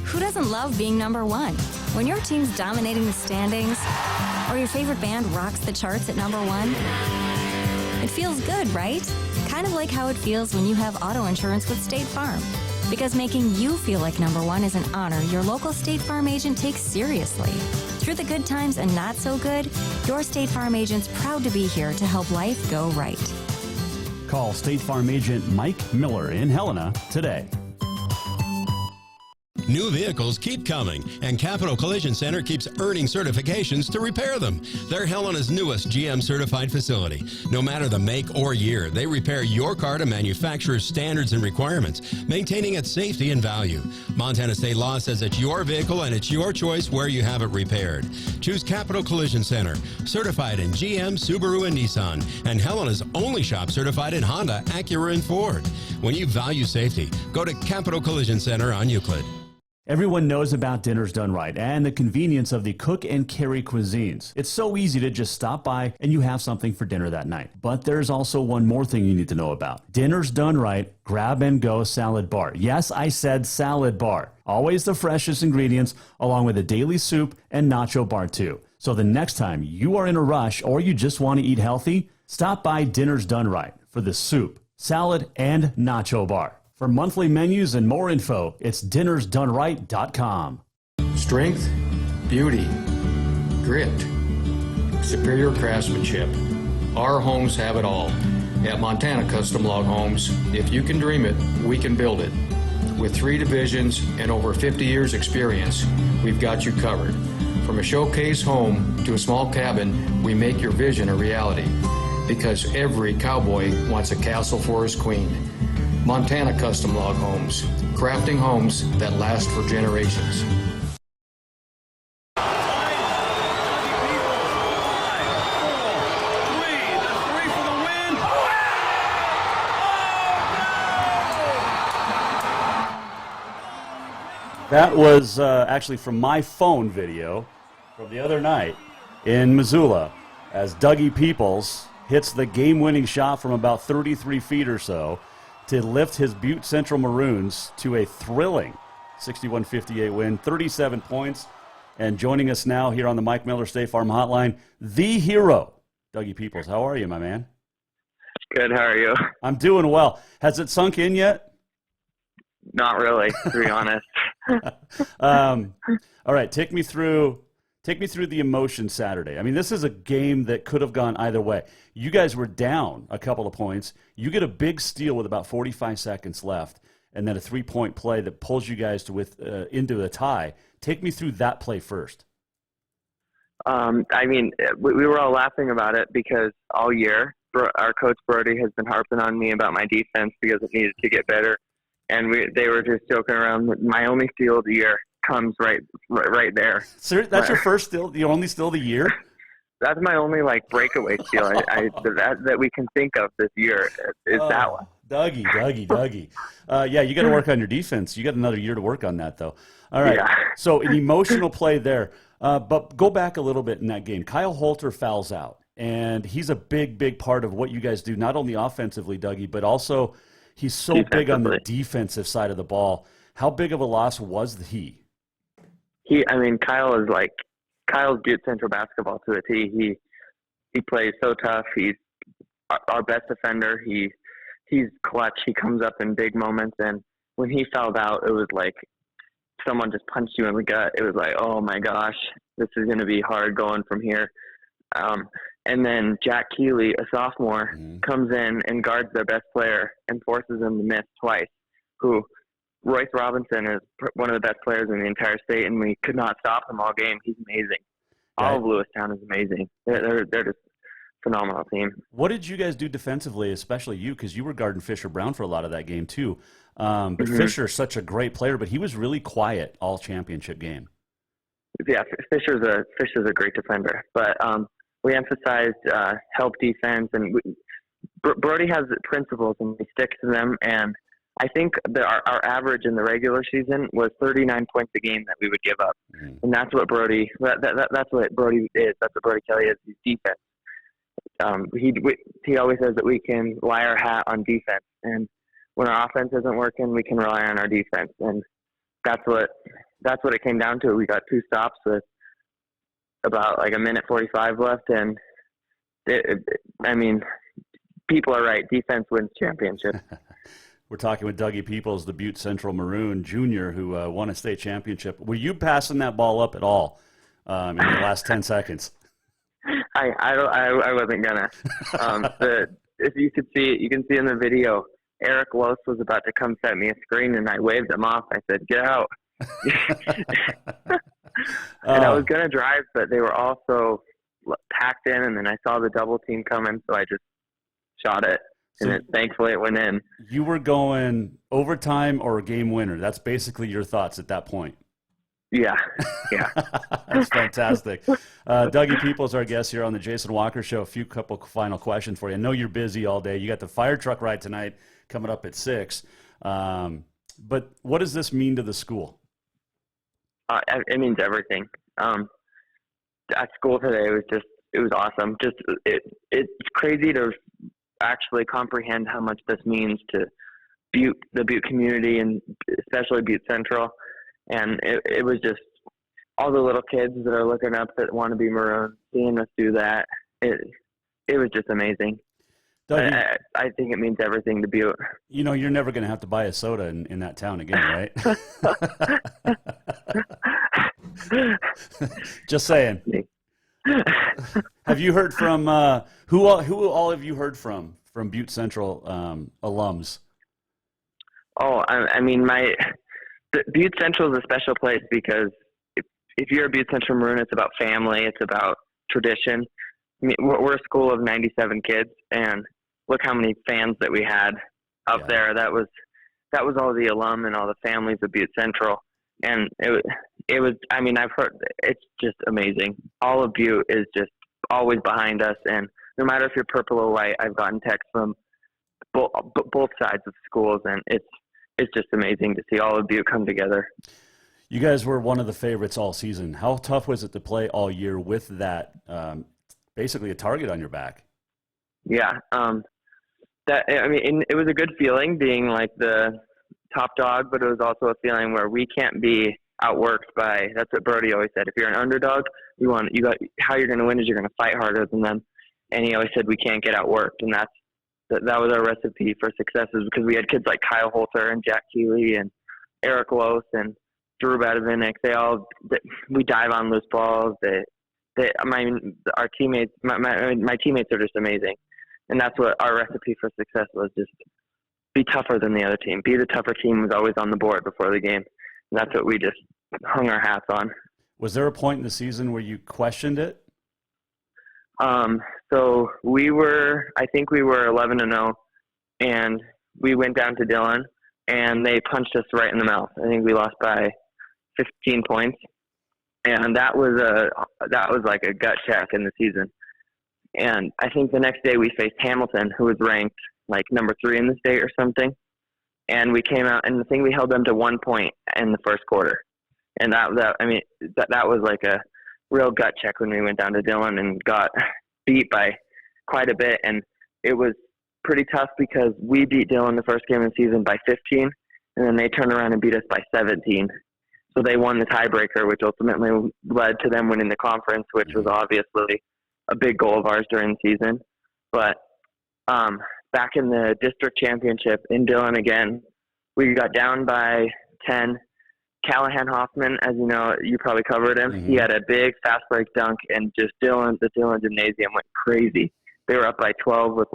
Who doesn't love being number one? When your team's dominating the standings, or your favorite band rocks the charts at number one, it feels good, right? Kind of like how it feels when you have auto insurance with State Farm. Because making you feel like number one is an honor your local State Farm agent takes seriously. Through the good times and not so good, your State Farm agent's proud to be here to help life go right. Call State Farm agent Mike Miller in Helena today. New vehicles keep coming, and Capital Collision Center keeps earning certifications to repair them. They're Helena's newest GM-certified facility. No matter the make or year, they repair your car to manufacturer's standards and requirements, maintaining its safety and value. Montana state law says it's your vehicle and it's your choice where you have it repaired. Choose Capital Collision Center, certified in GM, Subaru, and Nissan, and Helena's only shop certified in Honda, Acura, and Ford. When you value safety, go to Capital Collision Center on Euclid. Everyone knows about Dinners Done Right and the convenience of the cook and carry cuisines. It's so easy to just stop by and you have something for dinner that night. But there's also one more thing you need to know about. Dinners Done Right Grab and Go Salad Bar. Yes, I said salad bar. Always the freshest ingredients along with a daily soup and nacho bar too. So the next time you are in a rush or you just want to eat healthy, stop by Dinners Done Right for the soup, salad, and nacho bar. For monthly menus and more info, it's dinnersdoneright.com. Strength, beauty, grit, superior craftsmanship. Our homes have it all. At Montana Custom Log Homes, if you can dream it, we can build it. With 3 divisions and over 50 years experience, we've got you covered. From a showcase home to a small cabin, we make your vision a reality. Because every cowboy wants a castle for his queen. Montana Custom Log Homes, crafting homes that last for generations. That was actually from my phone video from the other night in Missoula as Dougie Peoples hits the game-winning shot from about 33 feet or so to lift his Butte Central Maroons to a thrilling 61-58 win, 37 points. And joining us now here on the Mike Miller State Farm Hotline, the hero, Dougie Peoples. How are you, my man? Good, how are you? I'm doing well. Has it sunk in yet? Not really, to be honest. All right, take me through the emotion Saturday. I mean, this is a game that could have gone either way. You guys were down a couple of points. You get a big steal with about 45 seconds left, and then a 3-point play that pulls you guys into a tie. Take me through that play first. I mean, we were all laughing about it because all year our coach Brody has been harping on me about my defense because it needed to get better, and they were just joking around. My only steal of the year comes right there. Sir, that's your first steal? The only steal of the year? That's my only breakaway steal that we can think of this year is that one. Dougie. Yeah, you got to work on your defense. You got another year to work on that, though. All right. Yeah. So an emotional play there. But go back a little bit in that game. Kyle Holter fouls out, and he's a big part of what you guys do, not only offensively, Dougie, but also he's so big on the defensive side of the ball. How big of a loss was he? Kyle's Butte Central basketball to a T. He plays so tough. He's our best defender. He's clutch. He comes up in big moments, and when he fouled out, it was like someone just punched you in the gut. It was like, oh my gosh, this is going to be hard going from here. And then Jack Keeley, a sophomore, comes in and guards their best player and forces him to miss twice. Royce Robinson is one of the best players in the entire state, and we could not stop him all game. He's amazing. Right. All of Lewistown is amazing. They're just a phenomenal team. What did you guys do defensively, especially you, because you were guarding Fisher Brown for a lot of that game too. But Fisher's such a great player, but he was really quiet all championship game. Yeah, Fisher's a great defender, but we emphasized help defense, and Brody has principles and he sticks to them. And I think our average in the regular season was 39 points a game that we would give up, and that's what Brody. That's what Brody is. That's what Brody Kelly is. He's defense. He always says that we can lie our hat on defense, and when our offense isn't working, we can rely on our defense, and that's what it came down to. We got 2 stops with about a minute 45 left, and people are right. Defense wins championships. We're talking with Dougie Peoples, the Butte Central Maroon Junior, who won a state championship. Were you passing that ball up at all in the last 10 seconds? I wasn't gonna. If you could see it, you can see in the video. Eric Lose was about to come set me a screen, and I waved him off. I said, "Get out!" And I was gonna drive, but they were all so packed in, and then I saw the double team coming, so I just shot it. And thankfully it went in. You were going overtime or a game winner. That's basically your thoughts at that point. Yeah. That's fantastic. Dougie Peoples, our guest here on the Jason Walker Show. A couple final questions for you. I know you're busy all day. You got the fire truck ride tonight coming up at 6. But what does this mean to the school? It means everything. At school today, it was awesome. It's crazy to actually comprehend how much this means to the Butte community, and especially Butte Central. And it was just all the little kids that are looking up that want to be Maroon, seeing us do that. It was just amazing. Dougie, I think it means everything to Butte. You know, you're never going to have to buy a soda in that town again, right? Just saying. Have you heard from who all have you heard from Butte Central alums? Oh, Butte Central is a special place because if you're a Butte Central Maroon, it's about family, it's about tradition. I mean, we're a school of 97 kids, and look how many fans that we had up there. That was all the alum and all the families of Butte Central, and it was. I mean, I've heard it's just amazing. All of Butte is just always behind us, and no matter if you're purple or white, I've gotten texts from both sides of schools, and it's just amazing to see all of Butte come together. You guys were one of the favorites all season. How tough was it to play all year with that, basically a target on your back? Yeah. It was a good feeling being like the top dog, but it was also a feeling where we can't be outworked by, that's what Brody always said. If you're an underdog, how you're going to win is you're going to fight harder than them. And he always said we can't get outworked, and that was our recipe for success, is because we had kids like Kyle Holter and Jack Keeley and Eric Lose and Drew Badavinick. We dive on loose balls. Our teammates, my teammates are just amazing. And that's what our recipe for success was, just be tougher than the other team. Be the tougher team was always on the board before the game. And that's what we just hung our hats on. Was there a point in the season where you questioned it? So I think we were 11-0, and we went down to Dillon, and they punched us right in the mouth. I think we lost by 15 points. And that was like a gut check in the season. And I think the next day we faced Hamilton, who was ranked like number 3 in the state or something. And we came out, and we held them to 1 point in the first quarter. And that was like a real gut check when we went down to Dillon and got beat by quite a bit. And it was pretty tough because we beat Dillon the first game of the season by 15, and then they turned around and beat us by 17. So they won the tiebreaker, which ultimately led to them winning the conference, which was obviously a big goal of ours during the season. But back in the district championship in Dillon again, we got down by 10. Callahan Hoffman, as you know, you probably covered him. Mm-hmm. He had a big fast break dunk, and just the Dillon Gymnasium went crazy. They were up by 12 with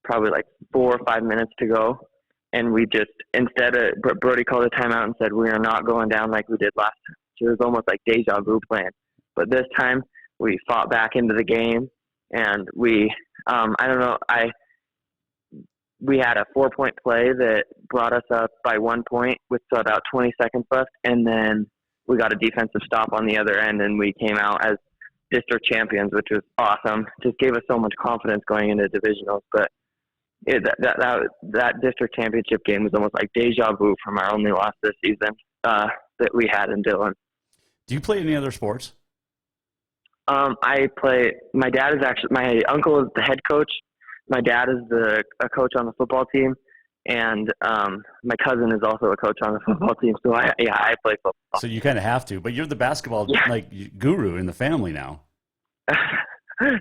probably 4 or 5 minutes to go. And we just, instead of, Brody called a timeout and said, we are not going down like we did last time. So it was almost like deja vu playing. But this time we fought back into the game, and we had a 4-point play that brought us up by 1 point with about 20 seconds left. And then we got a defensive stop on the other end, and we came out as district champions, which was awesome. Just gave us so much confidence going into divisionals. But that district championship game was almost like deja vu from our only loss this season that we had in Dillon. Do you play any other sports? I play. My uncle is the head coach. My dad is a coach on the football team, and my cousin is also a coach on the football team. So I play football. So you kind of have to, but you're the basketball guru in the family now.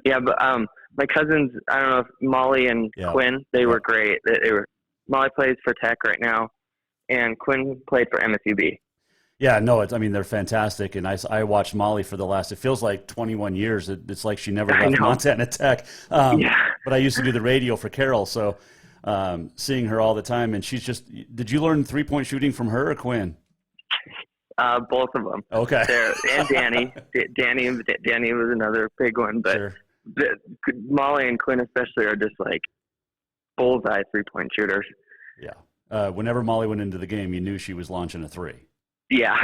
Yeah, but my cousins, I don't know if Molly and Quinn, they were great. Molly plays for Tech right now, and Quinn played for MSUB. Yeah, no, they're fantastic, and I watched Molly for the last, it feels like 21 years. It's like she never left Montana Tech. But I used to do the radio for Carol, so seeing her all the time, and she's just, did you learn 3-point shooting from her or Quinn? Both of them. Okay. And Danny. Danny was another big one, but sure. Molly and Quinn especially are just like bullseye 3-point shooters. Yeah. Whenever Molly went into the game, you knew she was launching a 3. Yeah.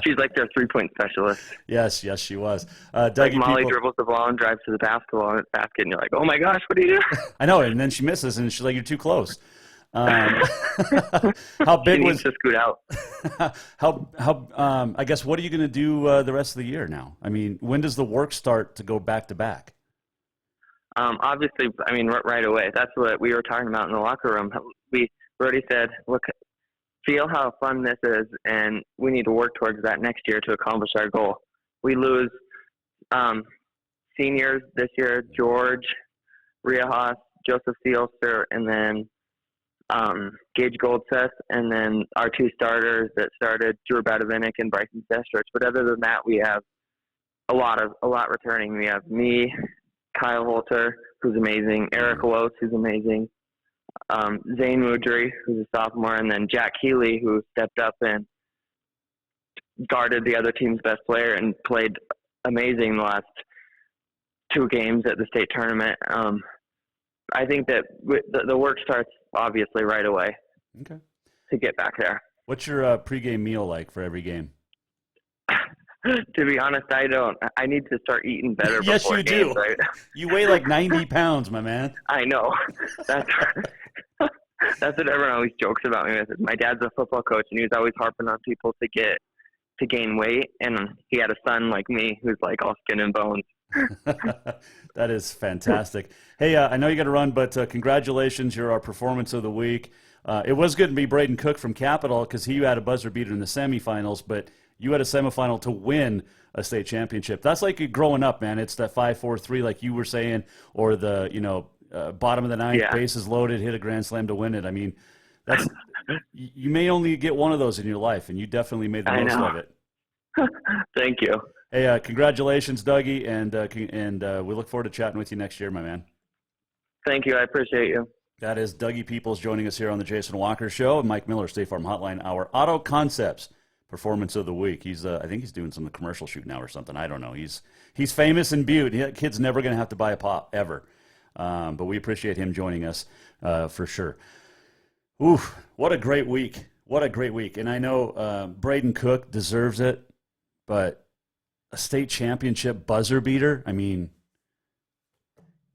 She's like their 3-point specialist. Yes, she was. Dougie Molly dribbles the ball and drives to the basketball and basket, and you're like, oh my gosh, what are you doing? I know, and then she misses, and she's like, you're too close. How big was to scoot out? I guess, what are you going to do the rest of the year now? When does the work start to go back to back? Obviously, right away. That's what we were talking about in the locker room. We already said, look, feel how fun this is, and we need to work towards that next year to accomplish our goal. We lose seniors this year: George Riojas, Joseph Seelster, and then Gage Goldseth, and then our 2 starters that started, Drew Badavinick and Bryson Sestrich. But other than that, we have a lot returning. We have me, Kyle Holter, who's amazing, Eric Lose, who's amazing, Zane Mudry, who's a sophomore, and then Jack Keeley, who stepped up and guarded the other team's best player and played amazing the last 2 games at the state tournament. I think that the work starts obviously right away. Okay. To get back there. What's your pregame meal like for every game? To be honest, I don't. I need to start eating better. Yes, you games, do. right? You weigh like 90 pounds, my man. I know. That's what everyone always jokes about me with. My dad's a football coach, and he was always harping on people to gain weight, and he had a son like me who's like all skin and bones. That is fantastic. Hey, I know you got to run, but congratulations. You're our performance of the week. It was good to be Braden Cook from Capital because he had a buzzer beater in the semifinals, but You had a semifinal to win a state championship. That's like growing up, man. It's that 5-4-3, like you were saying, or the bottom of the ninth, bases loaded, hit a grand slam to win it. I mean, that's you may only get one of those in your life, and you definitely made the most of it. Thank you. Hey, congratulations, Dougie, and we look forward to chatting with you next year, my man. Thank you. I appreciate you. That is Dougie Peoples joining us here on the Jason Walker Show. Mike Miller, State Farm Hotline, our Auto Concepts Performance of the Week. He's, I think he's doing some of the commercial shoot now or something. I don't know. He's famous in Butte. Kid's never going to have to buy a pop ever. But we appreciate him joining us for sure. Oof, what a great week. What a great week. And I know Braden Cook deserves it, but a state championship buzzer beater, I mean,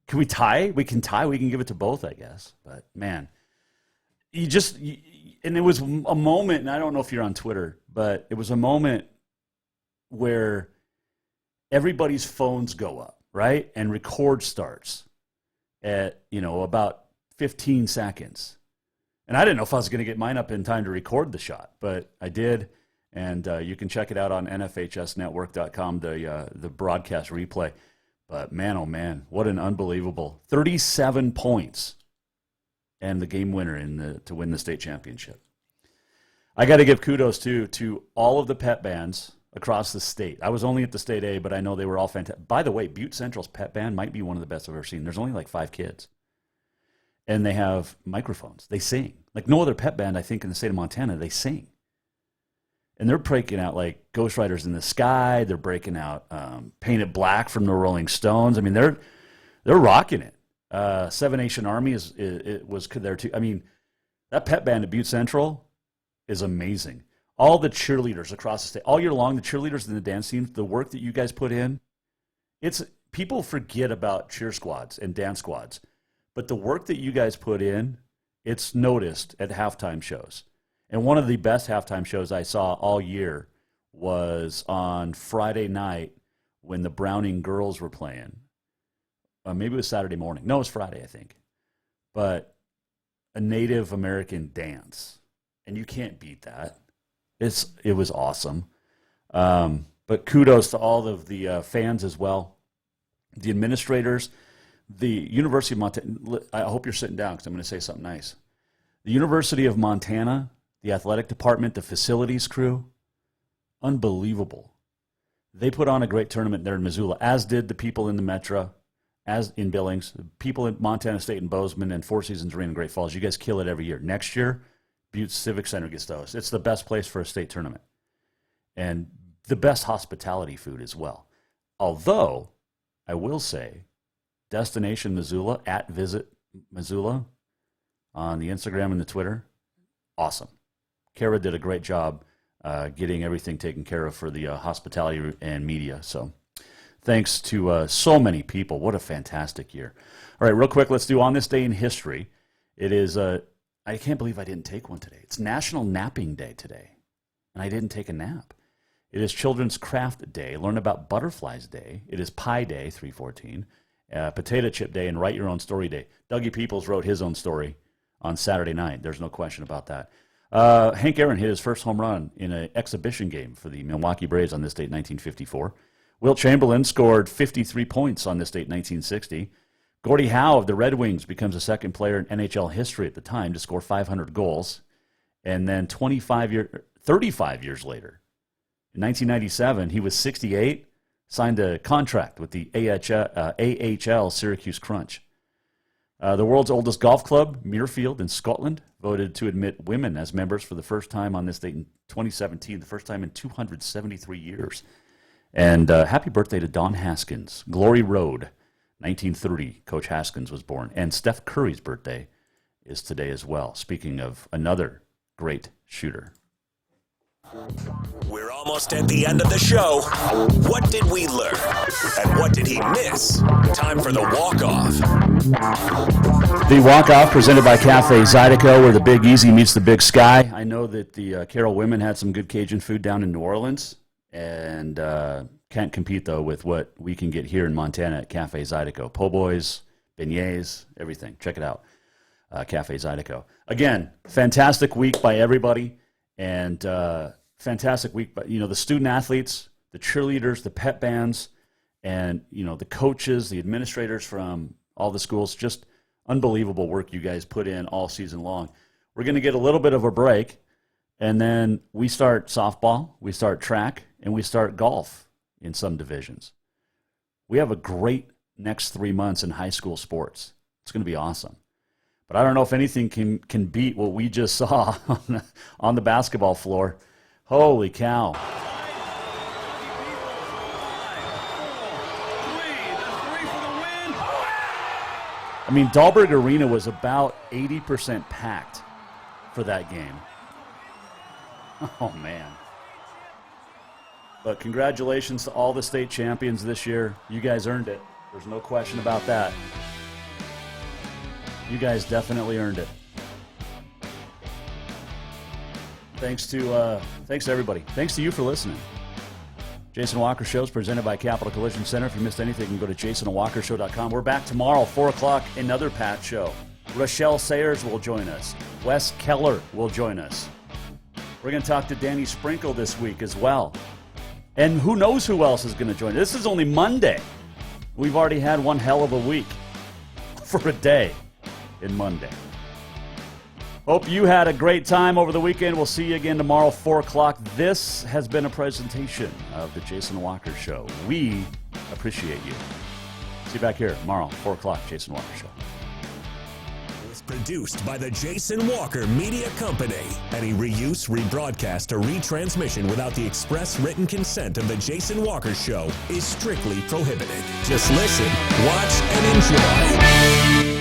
can we tie? We can tie. We can give it to both, I guess. But, man, and it was a moment, and I don't know if you're on Twitter, but it was a moment where everybody's phones go up, right? And record starts at, about 15 seconds. And I didn't know if I was going to get mine up in time to record the shot, but I did. And you can check it out on nfhsnetwork.com, the broadcast replay. But, man, oh, man, what an unbelievable 37 points and the game winner to win the state championship. I got to give kudos, too, to all of the pep bands across the state. I was only at the State A, but I know they were all fantastic. By the way, Butte Central's pep band might be one of the best I've ever seen. There's only like 5 kids. And they have microphones. They sing. Like no other pep band, I think, in the state of Montana, they sing. And they're breaking out like Ghost Riders in the Sky. They're breaking out Painted Black from the Rolling Stones. I mean, they're rocking it. Seven Nation Army was there too. I mean, that pep band at Butte Central is amazing. All the cheerleaders across the state, all year long, the cheerleaders and the dance teams, the work that you guys put in, people forget about cheer squads and dance squads. But the work that you guys put in, it's noticed at halftime shows. And one of the best halftime shows I saw all year was on Friday night when the Browning girls were playing. Maybe it was Saturday morning. No, it was Friday, I think. But a Native American dance. And you can't beat that. It was awesome. But kudos to all of the fans as well. The administrators, the University of Montana. I hope you're sitting down because I'm going to say something nice. The University of Montana, the athletic department, the facilities crew, unbelievable. They put on a great tournament there in Missoula, as did the people in the Metro, as in Billings, the people in Montana State and Bozeman and Four Seasons Arena in Great Falls. You guys kill it every year. Next year, Butte Civic Center gets to host. It's the best place for a state tournament. And the best hospitality food as well. Although, I will say, Destination Missoula, at Visit Missoula, on the Instagram and the Twitter, awesome. Kara did a great job getting everything taken care of for the hospitality and media. So thanks to so many people. What a fantastic year. All right, real quick, let's do On This Day in History. It is, I can't believe I didn't take one today. It's National Napping Day today, and I didn't take a nap. It is Children's Craft Day. Learn about Butterflies Day. It is Pie Day, 3/14. Potato Chip Day and Write Your Own Story Day. Dougie Peoples wrote his own story on Saturday night. There's no question about that. Hank Aaron hit his first home run in an exhibition game for the Milwaukee Braves on this date, 1954. Wilt Chamberlain scored 53 points on this date, 1960. Gordie Howe of the Red Wings becomes the second player in NHL history at the time to score 500 goals. And then 35 years later, in 1997, he was 68, signed a contract with the AHL Syracuse Crunch. The world's oldest golf club, Muirfield in Scotland, voted to admit women as members for the first time on this date in 2017, the first time in 273 years. And happy birthday to Don Haskins. Glory Road, 1930, Coach Haskins was born. And Steph Curry's birthday is today as well. Speaking of another great shooter. We're almost at the end of the show. What did we learn? And what did he miss? Time for the walk-off. The walk-off presented by Cafe Zydeco, where the Big Easy meets the Big Sky. I know that the Carroll women had some good Cajun food down in New Orleans, and can't compete, though, with what we can get here in Montana at Cafe Zydeco. Po' boys, beignets, everything. Check it out, Cafe Zydeco. Again, fantastic week by everybody. And fantastic week. But, the student athletes, the cheerleaders, the pep bands, and, the coaches, the administrators from all the schools, just unbelievable work you guys put in all season long. We're going to get a little bit of a break, and then we start softball, we start track, and we start golf in some divisions. We have a great next 3 months in high school sports. It's going to be awesome. But I don't know if anything can beat what we just saw on the basketball floor. Holy cow. I mean, Dahlberg Arena was about 80% packed for that game. Oh, man. But congratulations to all the state champions this year. You guys earned it. There's no question about that. You guys definitely earned it. Thanks to everybody. Thanks to you for listening. Jason Walker Show is presented by Capital Collision Center. If you missed anything, you can go to jasonwalkershow.com. We're back tomorrow, 4 o'clock, another Pat Show. Rochelle Sayers will join us. Wes Keller will join us. We're going to talk to Danny Sprinkle this week as well. And who knows who else is going to join us. This is only Monday. We've already had one hell of a week for a day in Monday. Hope you had a great time over the weekend. We'll see you again tomorrow, 4 o'clock. This has been a presentation of the Jason Walker Show. We appreciate you. See you back here tomorrow, 4 o'clock, Jason Walker Show. It was produced by the Jason Walker Media Company. Any reuse, rebroadcast, or retransmission without the express written consent of the Jason Walker Show is strictly prohibited. Just listen, watch, and enjoy.